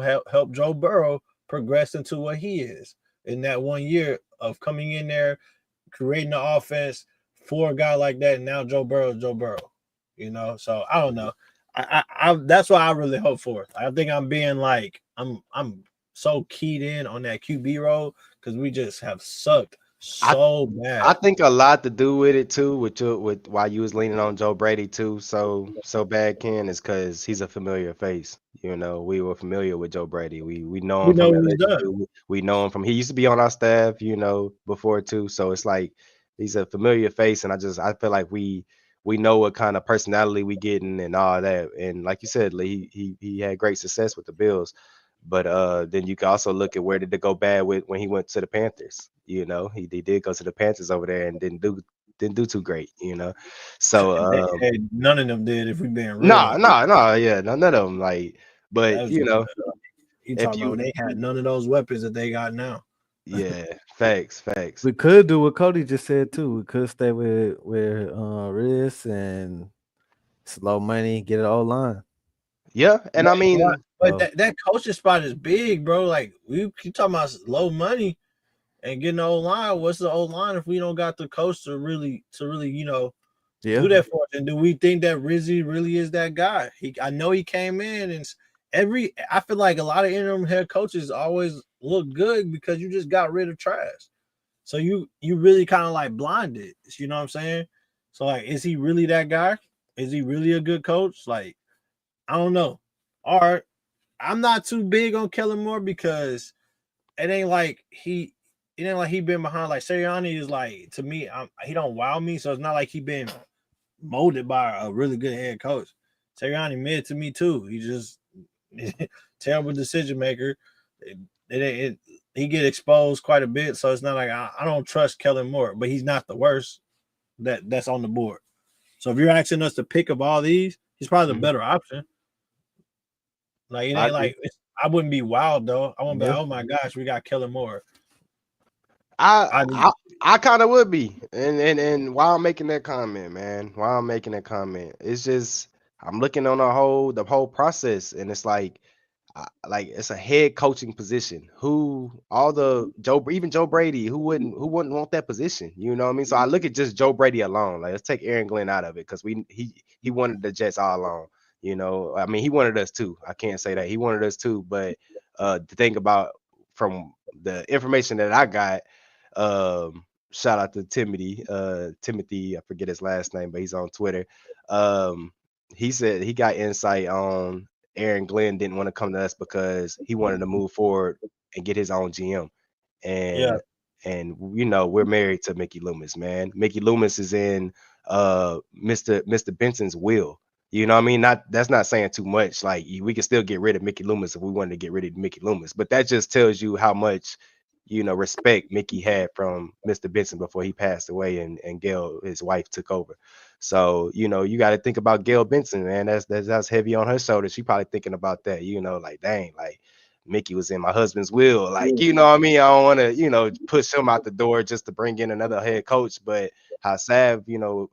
helped Joe Burrow progress into what he is in that 1 year of coming in there, creating the offense for a guy like that. And now Joe Burrow. So I don't know. I that's why I really hope for it. I think I'm being like I'm so keyed in on that QB role because we just have sucked so bad. I think a lot to do with it too, with why you was leaning on Joe Brady too so bad, Ken, is because he's a familiar face. We were familiar with Joe Brady. We know him from LSU. We know him from he used to be on our staff, before too. So it's like he's a familiar face, and I feel like we know what kind of personality we getting and all that. And like you said, Lee, he had great success with the Bills. But then you can also look at where did it go bad with when he went to the Panthers. He did go to the Panthers over there and didn't do too great. So none of them did. If we being real, yeah, none of them. Like, but you talking about they had none of those weapons that they got now. Yeah, facts. We could do what Cody just said too. We could stay with Riz and slow money, get an old line. Yeah, and I mean, but that coaching spot is big, bro. Like you talking about low money and getting the old line. What's the old line if we don't got the coach to really do that for us? And do we think that Rizzi really is that guy? I know he came in and I feel like a lot of interim head coaches always look good because you just got rid of trash. So you really kind of like blinded. You know what I'm saying? So like, is he really that guy? Is he really a good coach? Like, I don't know. All right. I'm not too big on Kellen Moore because it ain't like he been behind. Like Sirianni is like, to me, he don't wow me. So it's not like he been molded by a really good head coach. Sirianni mid to me too. He just terrible decision maker. he get exposed quite a bit. So it's not like I don't trust Kellen Moore, but he's not the worst that's on the board. So if you're asking us to pick of all these, he's probably the Mhm. better option. Like it I ain't agree. like I wouldn't be wild though. I wouldn't be Yeah. like, oh my gosh, we got Kellen Moore. I I just I, I kind of would be, and why I'm making that comment, man? Why I'm making that comment? It's just I'm looking on the whole process, and it's like it's a head coaching position. Who all the even Joe Brady, who wouldn't want that position? You know what I mean? So I look at just Joe Brady alone. Like let's take Aaron Glenn out of it because he wanted the Jets all along. You know, I mean he wanted us too. I can't say that he wanted us too, but to think about from the information that I got, shout out to Timothy, I forget his last name, but he's on Twitter. Um, he said he got insight on Aaron Glenn didn't want to come to us because he wanted to move forward and get his own GM. yeah. And we're married to Mickey Loomis, man. Mickey Loomis is in Mr. Benson's will. You know what I mean? That's not saying too much. Like we can still get rid of Mickey Loomis if we wanted to get rid of Mickey Loomis, but that just tells you how much respect Mickey had from Mr. Benson before he passed away and Gail, his wife, took over. So, you got to think about Gail Benson, man. That's heavy on her shoulders. She probably thinking about that, like, dang, like Mickey was in my husband's will. Like, you know what I mean? I don't want to, push him out the door just to bring in another head coach. But how Sav,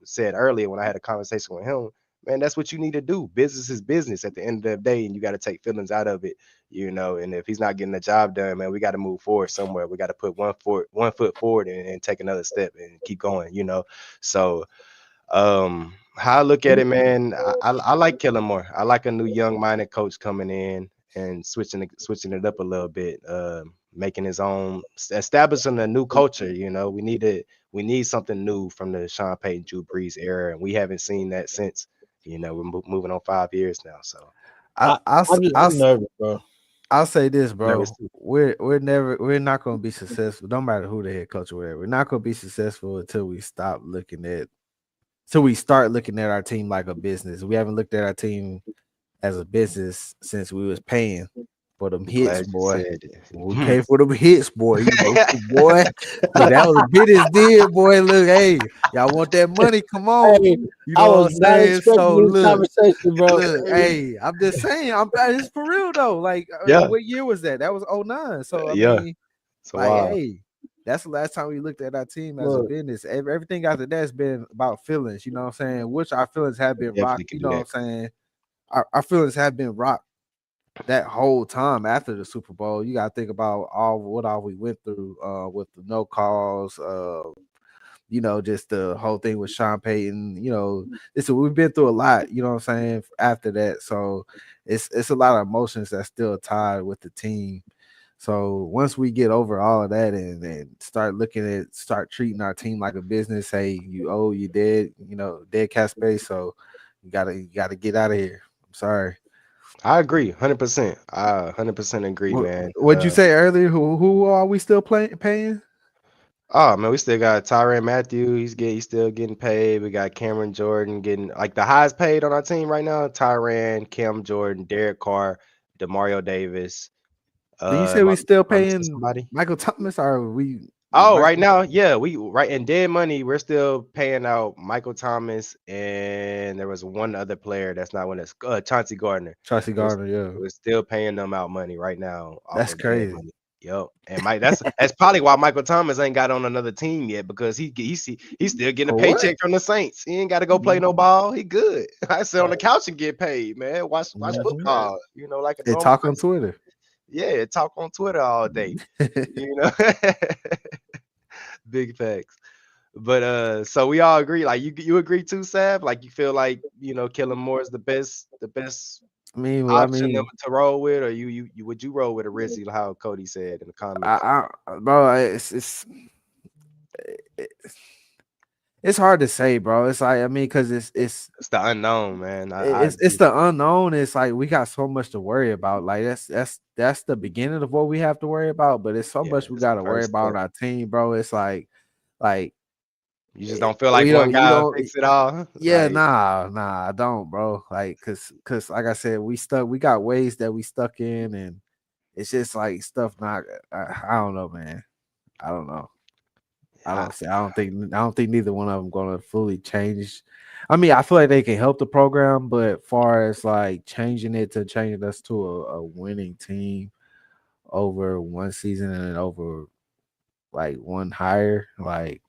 said earlier when I had a conversation with him, man, that's what you need to do. Business is business at the end of the day, and you got to take feelings out of it, and if he's not getting the job done, man, we got to move forward somewhere. We got to put one foot forward and take another step and keep going. So how I look at it, man, I like Kellen Moore. I like a new young minded coach coming in and switching it up a little bit, making his own, establishing a new culture. We need something new from the Sean Payton, Drew Brees era, and we haven't seen that since. We're moving on 5 years now, so I, I'll, s- I'll, I'm s- nervous, bro. I'll say this, nervous bro. too. We're not gonna be successful. No matter who the head coach or whatever, we're not gonna be successful until we start looking at our team like a business. We haven't looked at our team as a business since we was paying for them I'm hits, glad you boy. said We it. paid for them hits, boy. Boy. Look, that was a business deal, boy. Look, hey, y'all want that money? Come on. Hey, You I know what was I'm not saying? expecting So this look, conversation, bro. hey, I'm just saying, it's for real though. Like, Yeah, what year was that? That was '09. So I yeah. mean, So like, wow, hey, that's the last time we looked at our team as a Look, business. Everything after that's been about feelings, you know what I'm saying? Which our feelings have been rocked, definitely can you do know that. what I'm saying? Our feelings have been rocked that whole time after the Super Bowl. You gotta think about all we went through with the no calls, just the whole thing with Sean Payton, listen, we've been through a lot, you know what I'm saying, after that. So it's a lot of emotions that's still tied with the team. So once we get over all of that and start treating our team like a business, hey, you dead, dead cat space. So you gotta get out of here. I'm sorry. I agree, 100%. I 100% agree, man. What'd you say earlier? Who are we still paying? Oh man, we still got Tyrann Matthew. He's still getting paid. We got Cameron Jordan getting like the highest paid on our team right now. Tyrann, Cam Jordan, Derek Carr, Demario Davis. Do you say Am I, we still am I missing paying somebody? Michael Thomas or we Oh, right Michael now, yeah, we right in dead money. We're still paying out Michael Thomas, and there was one other player that's not one that's Chauncey Gardner. Chauncey We're Gardner? Yeah, we're still paying them out money right now off that's of dead crazy. money. Yep, and Mike, that's probably why Michael Thomas ain't got on another team yet because he's still getting a For what? paycheck from the Saints. He ain't got to go play no ball. He good. I sit on the couch and get paid, man. Watch mhm. football. Like a They normal talk on person. Twitter. Yeah, talk on Twitter all day. You know. Big facts. But so we all agree, like you agree too, Sav? Like you feel like, Kellen Moore is the best I mean, well, I option mean, to roll with, or you would you roll with a Rizzi, how Cody said in the comments? bro, it- it's hard to say, bro. It's like, I mean, because It's the unknown, man. I it's agree. the unknown. It's like we got so much to worry about. Like that's the beginning of what we have to worry about. But it's so Yeah, much we it's the got to worry first about step. on our team, bro. It's like You just don't feel like you one know, guy will fix it all. yeah, Like, nah, I don't, bro. Like, cause like I said, we got ways that we stuck in, and it's just like stuff not. I don't know, man. I don't know. I don't think neither one of them gonna fully change. I mean, I feel like they can help the program, but far as like changing us to a winning team over one season and over like one hire, like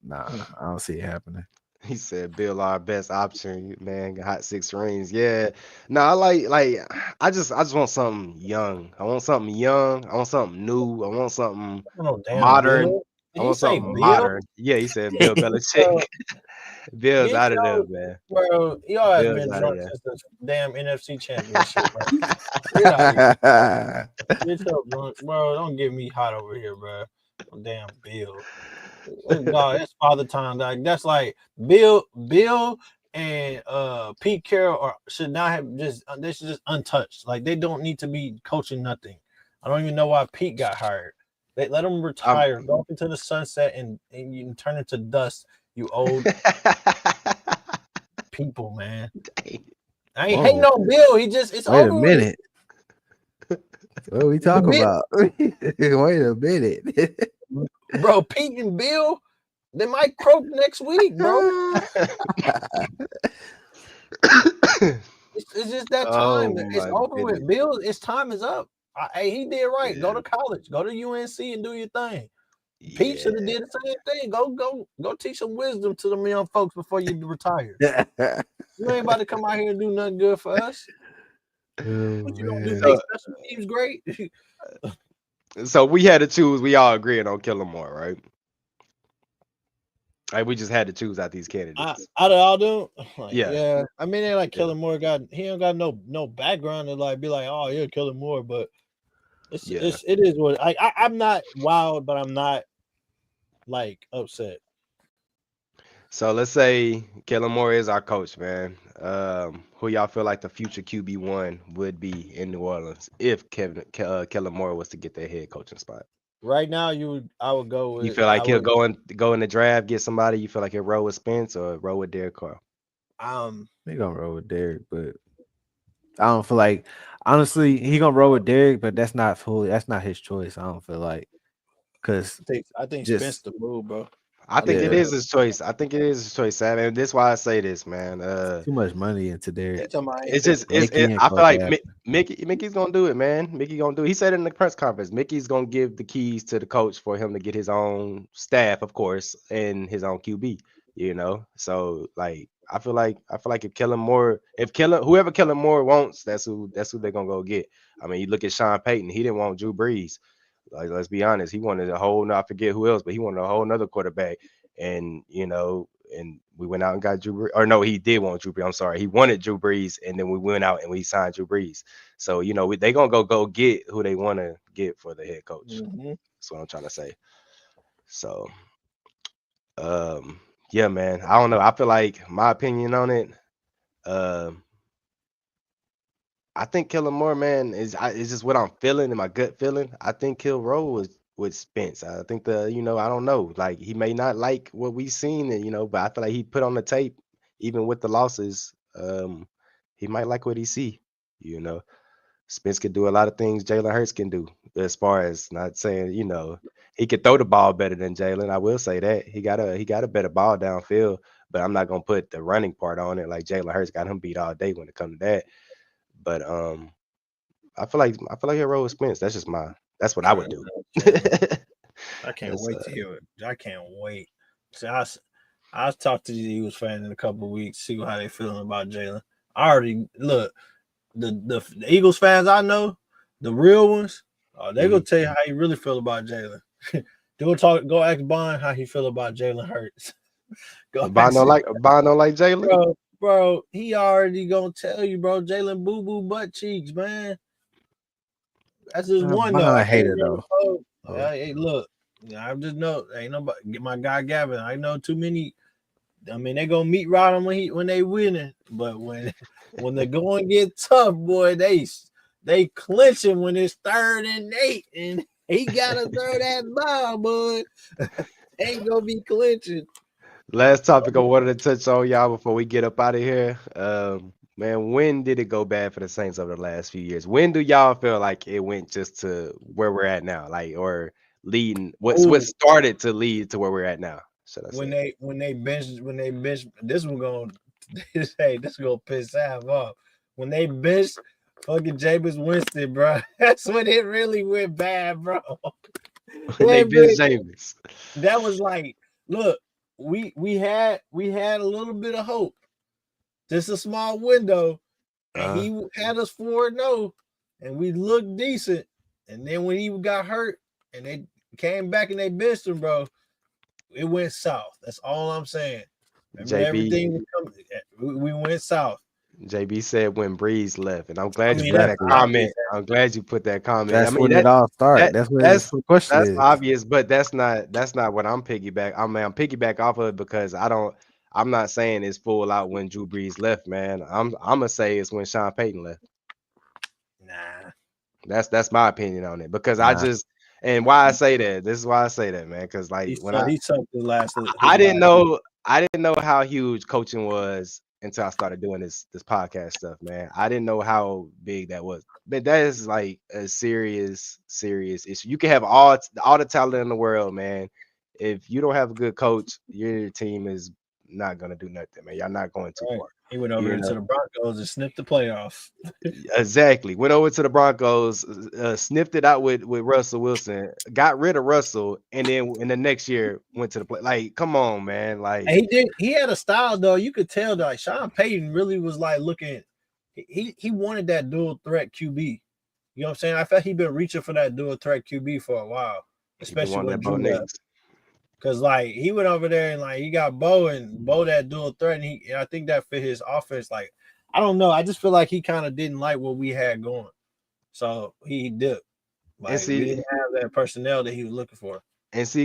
nah, I don't see it happening. He said, "Bill, our best option, man. Hot 6 rings, yeah. No, I like. I just want something young. I want something young. I want something new. I want something Oh damn, modern. Bill. I Did he want say something Bill? modern. Yeah, he said Bill Bro, Belichick. Bill's get out of there, your man. bro. Y'all has Bill's been out of drunk there. since the damn NFC Championship, bro. Get out of here. Get your drunk, bro. Don't get me hot over here, bro. Oh, damn Bill. God, that's father time. Like that's like Bill and Pete Carroll should not have they should just untouched. Like they don't need to be coaching nothing. I don't even know why Pete got hired. They let him retire, go up into the sunset, and you turn into dust. You old people, man. I ain't hating on Bill. He just it's Wait a over with. minute. What are we talking about? Wait a minute. Bro, Pete and Bill, they might croak next week, bro. It's just that time. It's over with. Bill, his time is up. Hey, he did right. Yeah. Go to college. Go to UNC and do your thing. Yeah. Pete should have did the same thing. Go teach some wisdom to them young folks before you retire. You ain't about to come out here and do nothing good for us. What you don't do make special teams great. So we had to choose. We all agreeing on Kellen Moore, right? Like we just had to choose out these candidates. Out of all them, like, yeah. I mean, they like Kellen Moore he ain't got no background to like be like, oh yeah, Kellen Moore, but it is what I'm not wild, but I'm not like upset. So let's say Kellen Moore is our coach, man. Who y'all feel like the future QB1 would be in New Orleans if Kellen Moore was to get their head coaching spot? Right now, I would go with. You feel like he'll go in the draft, get somebody. You feel like he'll roll with Spence or roll with Derek Carr? They gonna roll with Derek, but I don't feel like honestly he gonna roll with Derek, but that's not his choice. I don't feel like because I think Spence the move, bro. I think it is his choice. I think it is his choice, Sam. And this is why I say this, man. Too much money into Derek. It's just I feel like Mickey's gonna do it, man. Mickey gonna do it. He said it in the press conference. Mickey's gonna give the keys to the coach for him to get his own staff, of course, and his own QB. You know, so like I feel like if whoever Kellen Moore wants, that's who they're gonna go get. I mean, you look at Sean Payton. He didn't want Drew Brees. Like, let's be honest, he wanted I forget who else, but he wanted a whole nother quarterback. And and we went out and got Drew Brees. Or no, he did want Drew Brees. I'm sorry, he wanted Drew Brees, and then we went out and we signed Drew Brees. So they gonna go get who they want to get for the head coach. Mm-hmm. That's what I'm trying to say. So, yeah, man. I don't know. I feel like my opinion on it. I think Kellen Moore, man, is just what I'm feeling in my gut feeling. I think he'll roll with Spence. I think I don't know. Like he may not like what we've seen, but I feel like he put on the tape, even with the losses. He might like what he see. Spence could do a lot of things Jalen Hurts can do. As far as not saying, he could throw the ball better than Jalen. I will say that he got a better ball downfield, but I'm not gonna put the running part on it like Jalen Hurts got him beat all day when it comes to that. But I feel like he'll roll with Spence. That's what I would do. I can't wait to hear it. I can't wait. See, I talked to the Eagles fans in a couple of weeks, see how they feeling about Jalen. I already look the Eagles fans I know, the real ones. They're gonna tell you how you really feel about Jalen. Go ask Bond how he feel about Jalen Hurts. Bond don't like Jalen. Bro, he already gonna tell you, bro. Jalen boo boo butt cheeks, man. That's just one though. I hate it though. Hey, look, I just know ain't nobody get my guy Gavin. I know too many. I mean, they gonna meet right on when they winning, but when they going get tough, boy, they clinching when it's 3rd and 8, and he gotta throw that ball, boy. Ain't gonna be clinching. Last topic I wanted to touch on, y'all, before we get up out of here. Man, when did it go bad for the Saints over the last few years? When do y'all feel like it went just to where we're at now? Like, or leading what Oh, started to lead to where we're at now, should I say? when they bench this one going hey, this gonna piss Sav off. When they benched fucking Jameis Winston, bro, that's when it really went bad, bro. When they That, bench Jameis. that was like, look, we had a little bit of hope, just a small window, and Uh, he had us 4-0, and we looked decent. And then when he got hurt, and they came back and they benched him, bro, it went south. That's all I'm saying. Remember, JB everything was coming. We went south. JB said when Breeze left, and I'm I glad you mean, put that's that Exactly. comment. obvious. I'm glad you put that comment. I That's mean when it all started. that That's what that's the question that's is. obvious, but that's not what I'm piggyback. I mean, I'm piggyback off of it because I'm not saying it's full out when Drew Brees left, man. I'm gonna say it's when Sean Payton left. Nah, That's my opinion on it because I Nah, just and why I say that. This is why I say that, man. Because like when he sucked his last. I didn't know how huge coaching was until I started doing this podcast stuff, man. I didn't know how big that was. But that is like a serious issue. You can have all the talent in the world, man. If you don't have a good coach, your team is not gonna do nothing, man. Y'all not going too Right. far. He went over You there to know. the Broncos and sniffed the playoffs. Exactly. Went over to the Broncos, sniffed it out with Russell Wilson, got rid of Russell, and then in the next year went to the play. Like, come on, man. Like, And he did. He had a style though. You could tell that like, Sean Payton really was like looking. He wanted that dual threat QB. You know what I'm saying? I felt he'd been reaching for that dual threat QB for a while, he been especially wanting when that Bo Drew left. Nix. Cause like he went over there and like he got Bo that dual threat, and I think that fit his offense. Like I don't know, I just feel like he kind of didn't like what we had going, so he dipped. And Like we see, didn't have that personnel that he was looking for.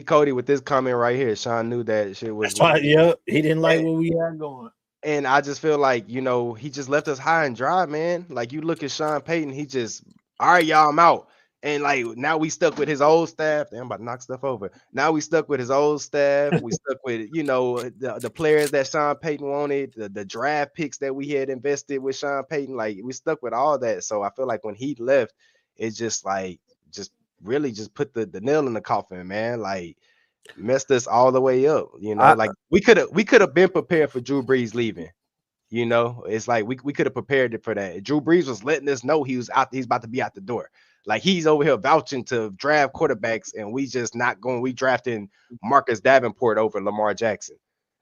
Cody with this comment right here. Sean knew that shit was That's why, yeah, he didn't like and, what we had going. and I just feel like, he just left us high and dry, man. Like you look at Sean Payton, he just all right, y'all, I'm out. And like now we stuck with his old staff. Damn, I'm about to knock stuff over. Now we stuck with his old staff. We stuck with the players that Sean Payton wanted, the draft picks that we had invested with Sean Payton. Like we stuck with all that. So I feel like when he left, it's just like just really just put the nail in the coffin, man. Like messed us all the way up. I Like we could have been prepared for Drew Brees leaving. It's like we could have prepared it for that. Drew Brees was letting us know he was out. He's about to be out the door. Like he's over here vouching to draft quarterbacks, and we just not going. We drafting Marcus Davenport over Lamar Jackson.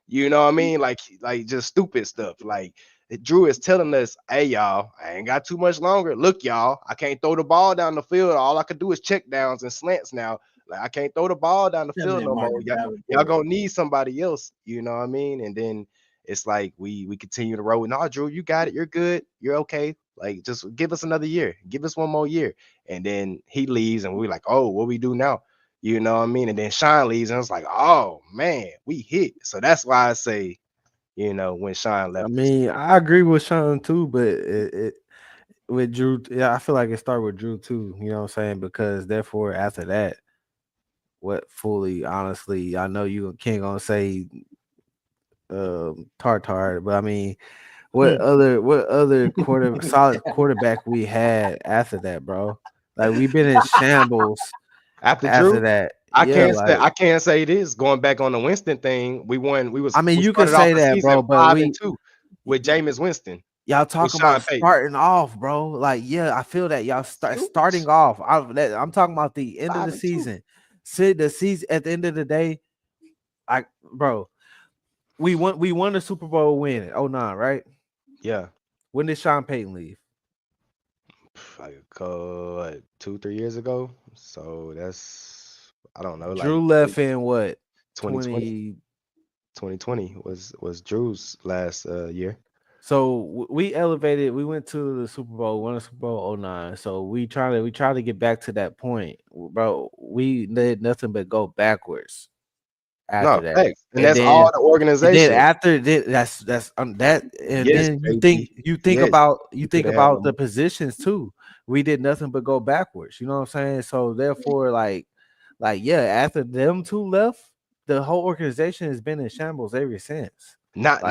You know what I mean? Like just stupid stuff. Like Drew is telling us, "Hey y'all, I ain't got too much longer. Look y'all, I can't throw the ball down the field. All I can do is check downs and slants now. Like I can't throw the ball down the That field man no more. Marcus Y'all Davenport. gonna need somebody else. You know what I mean? And then it's like we continue to roll. No, Drew, you got it. You're good. You're okay. Like just give us another year. Give us one more year. And then he leaves, and we're like, oh, what we do now? You know what I mean? And then Sean leaves, and it's like, oh man, we hit. So that's why I say, when Sean I left us. mean, I agree with Sean too, but it with Drew, yeah, I feel like it started with Drew too. You know what I'm saying? Because therefore, after that, what fully, honestly, I know you can't gonna say Tartar, but I mean, what other solid quarterback we had after that, bro? Like we've been in shambles After after Drew, that. I Yeah, can't say like I can't say this. Going back on the Winston thing, we won. We I was mean, we you could started off say the that, season bro, but 5-2 with Jameis Winston y'all with talking Sean about Payton. starting off, bro. Like, yeah, I feel that y'all starting off. I'm talking about the end of the 5-2. season. See, the season at the end of the day, bro, we won the Super Bowl win in '09, right? Yeah, When did Sean Payton leave? like 2-3 years ago. So that's I don't know, like Drew left in what 2020. 20. 2020 was Drew's last year. So we elevated. We went to the Super Bowl, won the Super Bowl '09. So we try to get back to that point, bro. We did nothing but go backwards after No, that. thanks. And And that's all then the and then organization. after that's that and Yes, then you think baby. you think Yes, about you you could think have had about one the more. positions too. We did nothing but go backwards. You know what I'm saying? So therefore, like yeah, after them two left, the whole organization has been in shambles ever since. Not Like,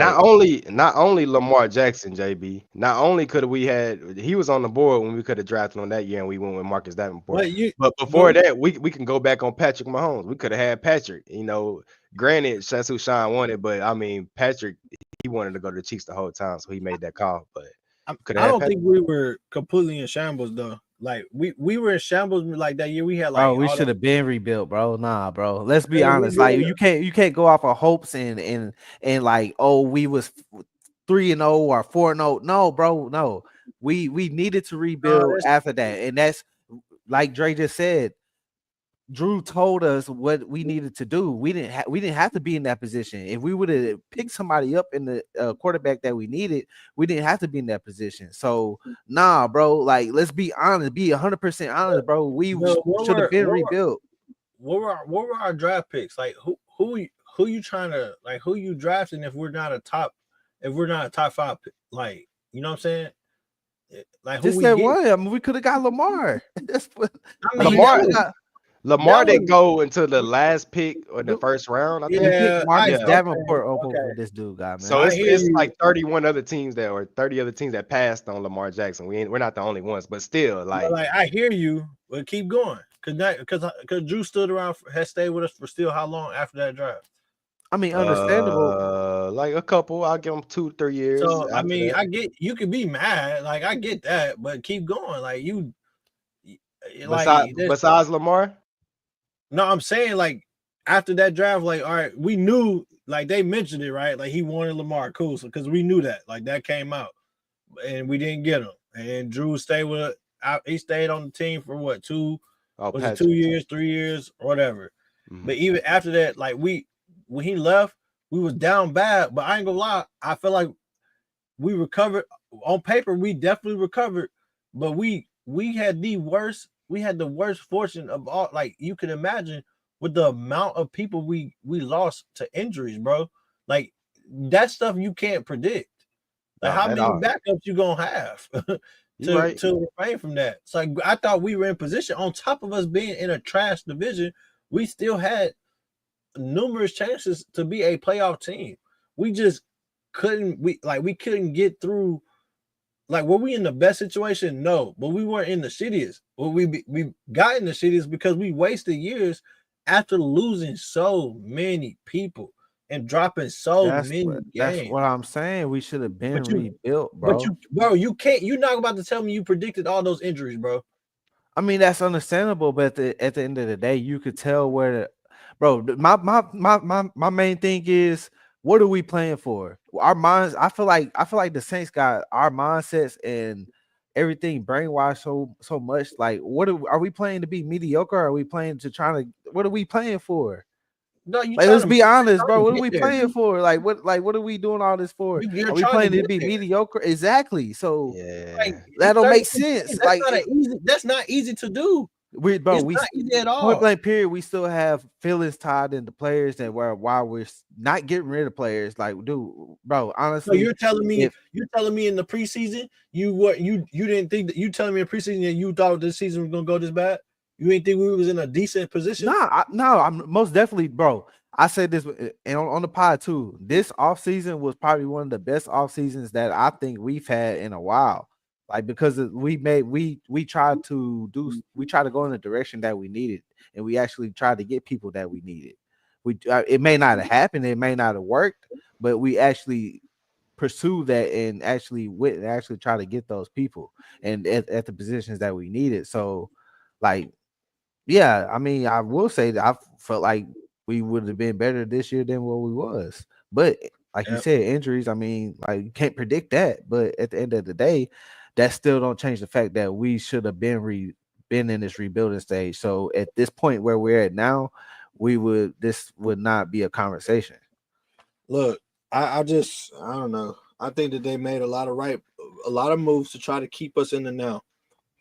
not only Lamar Jackson, JB. Not only could we had he was on the board when we could have drafted him that year and we went with Marcus Davenport. But before that, we can go back on Patrick Mahomes. We could have had Patrick. Granted, that's who Sean wanted, but I mean Patrick, he wanted to go to the Chiefs the whole time, so he made that call. But could have I had don't Patrick. think we were completely in shambles though. Like we were in shambles like that year. We had like bro, we should have been rebuilt, bro. Nah, bro. Let's be Yeah, honest. Like, you can't go off of hopes and like, oh, we was 3-0 or 4-0. No, bro, no. We needed to rebuild after that, and that's like Dre just said. Drew told us what we needed to do. We didn't have to be in that position. If we would have picked somebody up in the quarterback that we needed, we didn't have to be in that position. So nah, bro. Like, let's be honest, be 100% honest, bro. We should have been rebuilt. What were our draft picks? Like, who you trying to, like, who you drafting if we're not a top 5, like, you know what I'm saying? Like, who just we that get? one. I mean, we could have got Lamar. That's what I mean, Lamar didn't go into the last pick or the first round. I think we picked Marcus Davenport over this dude, guy, man. So it's like 31 other teams or 30 other teams that passed on Lamar Jackson. We're not the only ones, but still, like I hear you, but keep going, because Drew stood around, has stayed with us for still how long after that draft? I mean, understandable. Like a couple. I'll give them 2-3 years. So I mean, I get you could be mad, like I get that, but keep going. Like you, like besides Lamar. No, I'm saying, like, after that draft, like, all right, we knew, like, they mentioned it, right? Like, he wanted Lamar, cool, so because we knew that, like, that came out, and we didn't get him. And Drew stayed with it. He stayed on the team for what, 2 years, 3 years, or whatever. Mm-hmm. But even after that, like, when he left, we was down bad. But I ain't gonna lie, I feel like we recovered on paper. We definitely recovered, but we had the worst. We had the worst fortune of all. Like, you can imagine with the amount of people we lost to injuries, bro. Like, that stuff you can't predict. Like, how many backups you gonna have to refrain from that? So, like, I thought we were in position. On top of us being in a trash division, we still had numerous chances to be a playoff team. We just couldn't. We couldn't get through. Like, were we in the best situation? No, but we weren't in the shittiest. Well, we got in the shittiest because we wasted years after losing so many people and dropping many games. That's what I'm saying. We should have been rebuilt, bro. You can't. You're not about to tell me you predicted all those injuries, bro. I mean, that's understandable, but at the end of the day, you could tell where my main thing is, what are we playing for? Our minds. I feel like the Saints got our mindsets and everything brainwashed so much. Like, are we playing to be mediocre? Or are we playing to what are we playing for? No, let's be honest, bro. What are we playing for? Like, what are we doing all this for? Are we playing to be mediocre? Exactly. So that don't make sense. That's not easy to do. It's not easy at all. Point blank period. We still have feelings tied into players, and while we're not getting rid of players, like, dude, bro, honestly, so you're telling me in the preseason you didn't think that, you telling me in preseason that you thought this season was gonna go this bad? You didn't think we was in a decent position? No, I'm most definitely, bro. I said this and on the pod too. This offseason was probably one of the best off seasons that I think we've had in a while. Like, because we tried to go in the direction that we needed, and we actually tried to get people that we needed. It may not have happened, it may not have worked, but we actually pursued that and actually try to get those people and at the positions that we needed. So, like, yeah, I mean, I will say that I felt like we would have been better this year than what we was, but like you said, injuries. I mean, like, you can't predict that, but at the end of the day, that still don't change the fact that we should have been in this rebuilding stage. So at this point where we're at now, this would not be a conversation. Look, I don't know. I think that they made a lot of moves to try to keep us in the now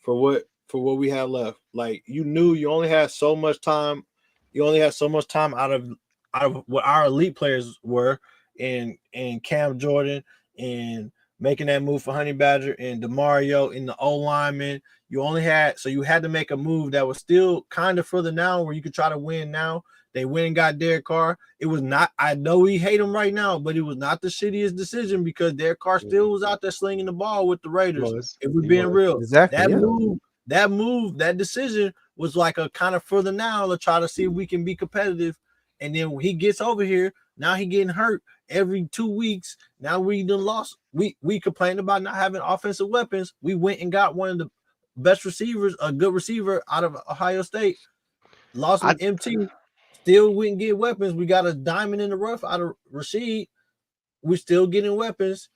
for what we have left. Like, you knew you only had so much time. You only had so much time out of what our elite players were in Cam Jordan and making that move for Honey Badger and DeMario in the O lineman. You had to make a move that was still kind of for the now, where you could try to win now. They went and got Derek Carr. It was not. I know we hate him right now, but it was not the shittiest decision because Derek Carr still was out there slinging the ball with the Raiders. If we're being real, exactly. that decision was like a kind of for the now to try to see if we can be competitive. And then when he gets over here, now he getting hurt every 2 weeks. Now we done lost. We complained about not having offensive weapons. We went and got one of the best receivers, a good receiver out of Ohio State. Lost him MT. Still wouldn't get weapons. We got a diamond in the rough out of Rashid. We're still getting weapons.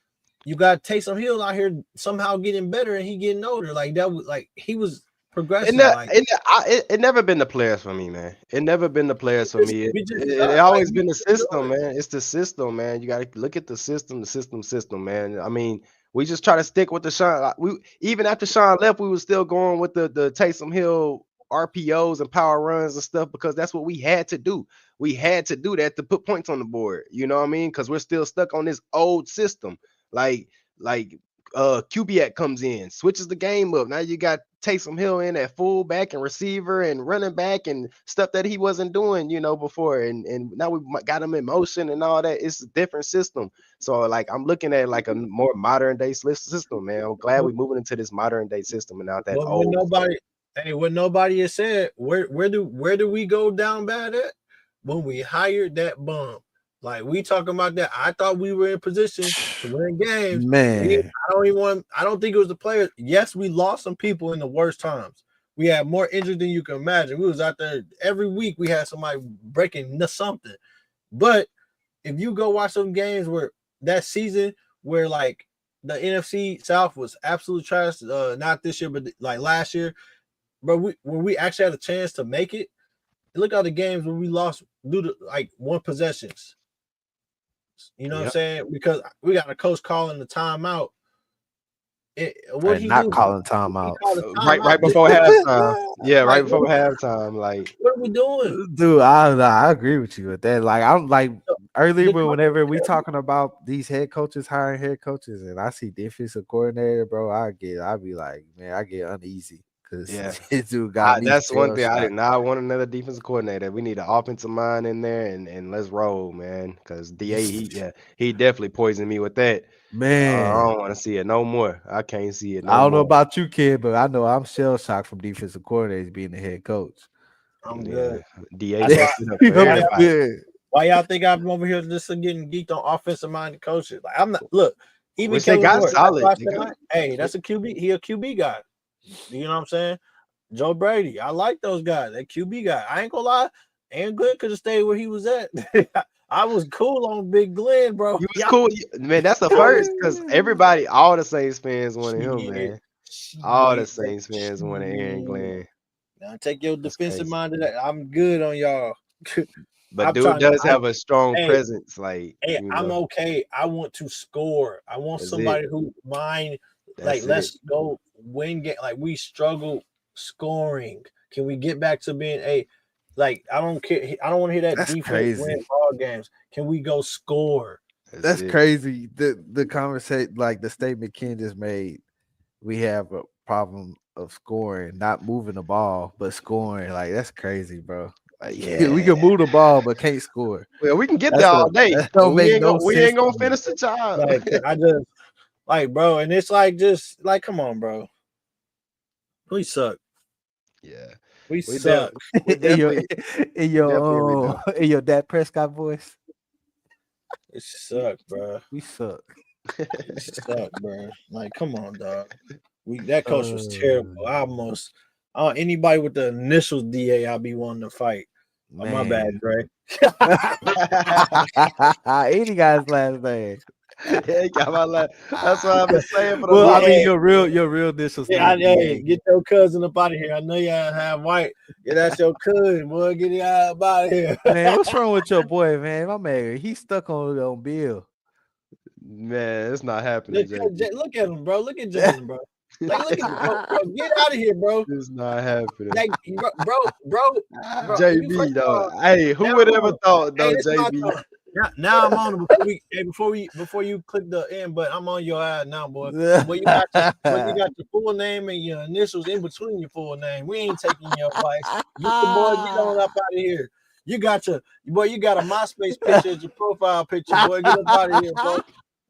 You got Taysom Hill out here somehow getting better, and he getting older. Like that was like he was progressing. It never been the players for me, man. It never been the players for me. It always been the system, man. It's the system, man. You got to look at the system, man. I mean, we just try to stick with the Sean. Even after Sean left, we was still going with the Taysom Hill RPOs and power runs and stuff because that's what we had to do. We had to do that to put points on the board. You know what I mean? Because we're still stuck on this old system. Like Kubiak comes in, switches the game up. Now you got Taysom Hill in at fullback and receiver and running back and stuff that he wasn't doing, before. And now we got him in motion and all that. It's a different system. So like I'm looking at like a more modern day system, man. I'm glad we're moving into this modern day system and not that old. What nobody has said, where do we go down bad at? When we hired that bum. Like we talking about that. I thought we were in position to win games. Man, I don't think it was the players. Yes, we lost some people in the worst times. We had more injured than you can imagine. We was out there every week. We had somebody breaking something. But if you go watch some games where that season where like the NFC South was absolute trash, not this year, but like last year, but when we actually had a chance to make it, look at the games when we lost due to like one possessions. You know what I'm saying? Because we got a coach calling the timeout. Calling timeout. Right before halftime. Yeah, right before halftime. Like, what are we doing? Dude, I agree with you with that. Like, I'm like earlier whenever we talking about these head coaches hiring head coaches and I see defensive coordinator, bro, I be like, man, I get uneasy. This dude got me. That's one thing. I did not want another defensive coordinator. We need an offensive mind in there and let's roll, man. Because DA, he definitely poisoned me with that. Man, I don't want to see it no more. I can't see it. I don't know about you, kid, but I know I'm shell shocked from defensive coordinators being the head coach. I'm good. DA, why y'all think I'm over here just getting geeked on offensive minded coaches? Like I'm not. Look, even Kellen Moore, solid. Hey, that's a QB. He a QB guy. You know what I'm saying? Joe Brady. I like those guys. That QB guy. I ain't gonna lie. Aaron Glenn could have stayed where he was at. I was cool on Big Glenn, bro. You was cool. Man, that's the first because everybody, all the Saints fans wanted him, man. All the Saints fans wanted Aaron Glenn. Now take your defensive mind to that. I'm good on y'all. But dude does have a strong presence. Like, I'm okay. I want to score. I want somebody who mind. Let's go win game. Like we struggle scoring. Can we get back to being I don't care. I don't want to hear that defense win ball games. Can we go score? That's crazy. The conversation, like the statement Ken just made, we have a problem of scoring, not moving the ball, but scoring. Like that's crazy, bro. Like, we can move the ball, but can't score. Well, we can get there all day. We ain't gonna finish the job. Bro, and it's like just like, come on, bro. We suck. Yeah, we suck. In your Dak Prescott voice. It sucked, bro. We suck. It sucked, bro. Like, come on, dog. That coach was terrible. Anybody with the initials DA, I'll be wanting to fight. Oh, my bad, Dre. Any guy's last name. Yeah, got my last. That's what I've been saying for the I mean, your real initials. Get your cousin up out of here. I know y'all have white. Yeah, that's your cousin, boy. Get it out of here. Man, what's wrong with your boy, man? My man, he's stuck on Bill. Man, it's not happening. Look at him, bro. Look at Jason, bro. Like, look at bro. Get out of here, bro. It's not happening. Like, bro. JB, though. Hey, who would ever thought, though, JB? Now I'm on before you click the end, but I'm on your ass now, boy. But you got your full name and your initials in between your full name. We ain't taking your advice. You the boy, get on up out of here. You got a MySpace picture as your profile picture, boy. Get up out of here, bro.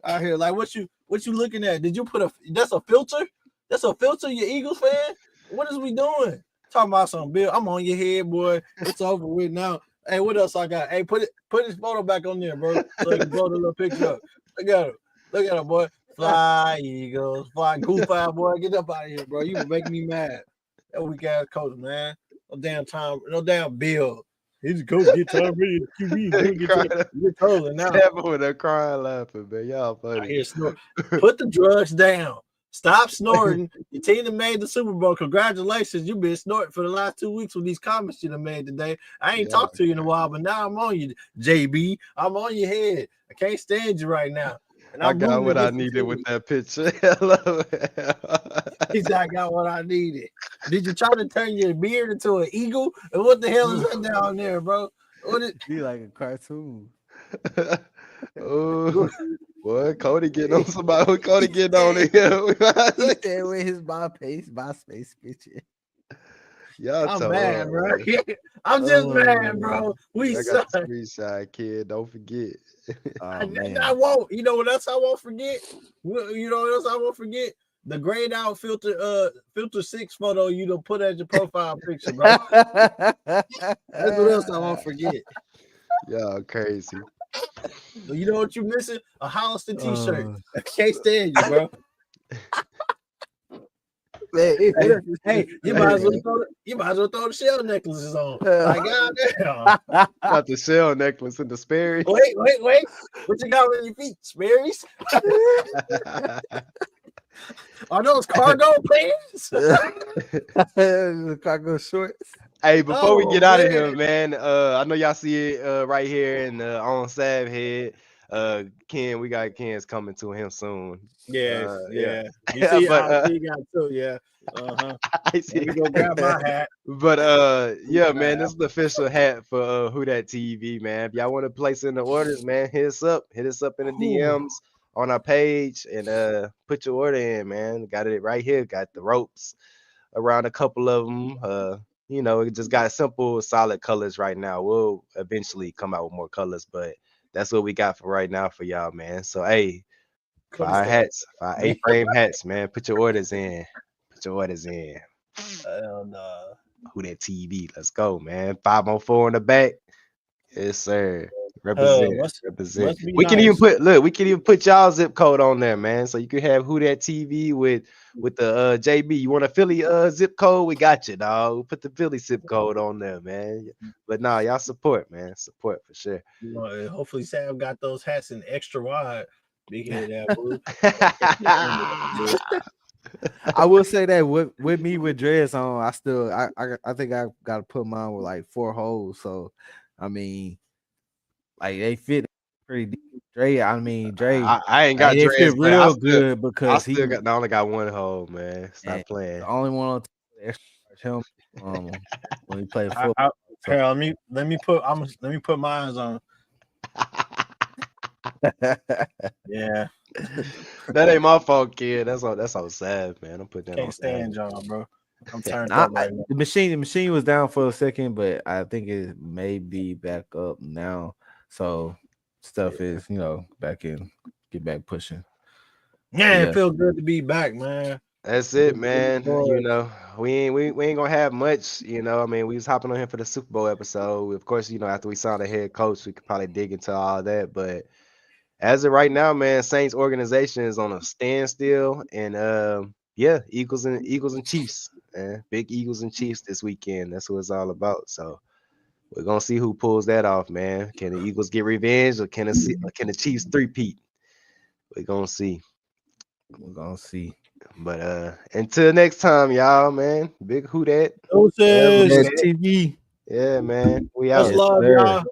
Out here, like what you looking at? Did you put that's a filter? That's a filter, you Eagles fan? What is we doing? Talking about some Bill. I'm on your head, boy. It's over with now. Hey, what else I got? Hey, put his photo back on there, bro. So you can blow the little picture up. Look at him, boy. Fly, Eagles. Fly, goof out, boy. Get up out of here, bro. You make me mad. That weak ass coach, man. No damn Bill. He's a coach. Get Tom Brady. Get trolling now. With a crying laughing, man. Y'all funny. Put the drugs down. Stop snorting. Your team that made the Super Bowl. Congratulations. You've been snorting for the last 2 weeks with these comments you done made today. I ain't talked to you in a while, but now I'm on you, JB. I'm on your head. I can't stand you right now. And I got what I needed with that picture. He said, I got what I needed. Did you try to turn your beard into an eagle? And what the hell is that down there, bro? Be like a cartoon. Oh, boy, Cody getting on somebody. What Cody getting on here? He said with his MySpace picture. I'm mad, bro. I'm just mad, bro. We suck. Screenshot, kid. Don't forget. I won't. You know what else I won't forget? You know what else I won't forget? The grayed out filter 6 photo you don't put as your profile picture, bro. That's what else I won't forget. Y'all crazy. You know what you missing? A Hollister t-shirt. I can't stand you, bro. Hey, you might as well throw the shell necklaces on. Like, goddamn. Got the shell necklace and the Sperry. Wait. What you got on your feet? Sperry's? Are those cargo pants? Cargo shorts. Hey, before we get out of here, man, I know y'all see it right here in on Sav head. Ken, we got Ken's coming to him soon. Yeah. You see, but he got too, yeah. I see. Let me go grab my hat. But yeah, man, this is the official hat for Who Dat TV, man. If y'all want to place in the orders, man, hit us up in the DMs on our page and put your order in, man. Got it right here. Got the ropes around a couple of them. You know, it just got simple, solid colors right now. We'll eventually come out with more colors, but that's what we got for right now for y'all, man. So, hey, for our hats, for our A-frame hats, man, put your orders in. Hell no. Who That TV? Let's go, man. 504 in the back. Yes, sir. Represent. We can even put y'all zip code on there, man. So you can have Who That TV with the JB. You want a Philly zip code? We got you, dog. We'll put the Philly zip code on there, man. But nah, y'all support, man. Support for sure. Hopefully Sam got those hats in extra wide. Big head that I will say that with me with dreads on, I think I gotta put mine with like 4 holes. So I mean, like they fit pretty deep. Dre, I ain't got dreads. Fit real good because I only got 1 hole, man. Stop playing. The only one on the extra helmet when he played football. Let me put mine on. Yeah. That ain't my fault, kid. That's all sad, man. I'm putting that Can't on. Stand y'all, bro. I'm turned up right now. The machine was down for a second, but I think it may be back up now. So stuff is, back in, get back pushing. Yeah, it feels good to be back, man. That's it, man. We ain't gonna have much, I mean, we was hopping on here for the Super Bowl episode. Of course, after we saw the head coach, we could probably dig into all that. But as of right now, man, Saints organization is on a standstill, and Eagles and Chiefs, man. Big Eagles and Chiefs this weekend. That's what it's all about. So we're gonna see who pulls that off, man. Can the Eagles get revenge, or can the Chiefs three-peat? We're gonna see. But until next time, y'all, man. Big Who Dat TV. Yeah, man. We out. Much love, y'all.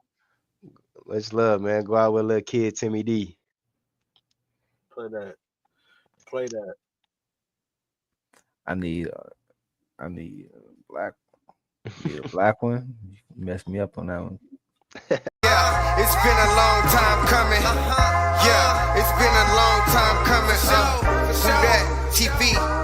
Much love, man. Go out with little kid Timmy D. Play that. I need a black. A black one. You messed me up on that one. Yeah, it's been a long time coming. Yeah, it's been a long time coming. Who Dat TV?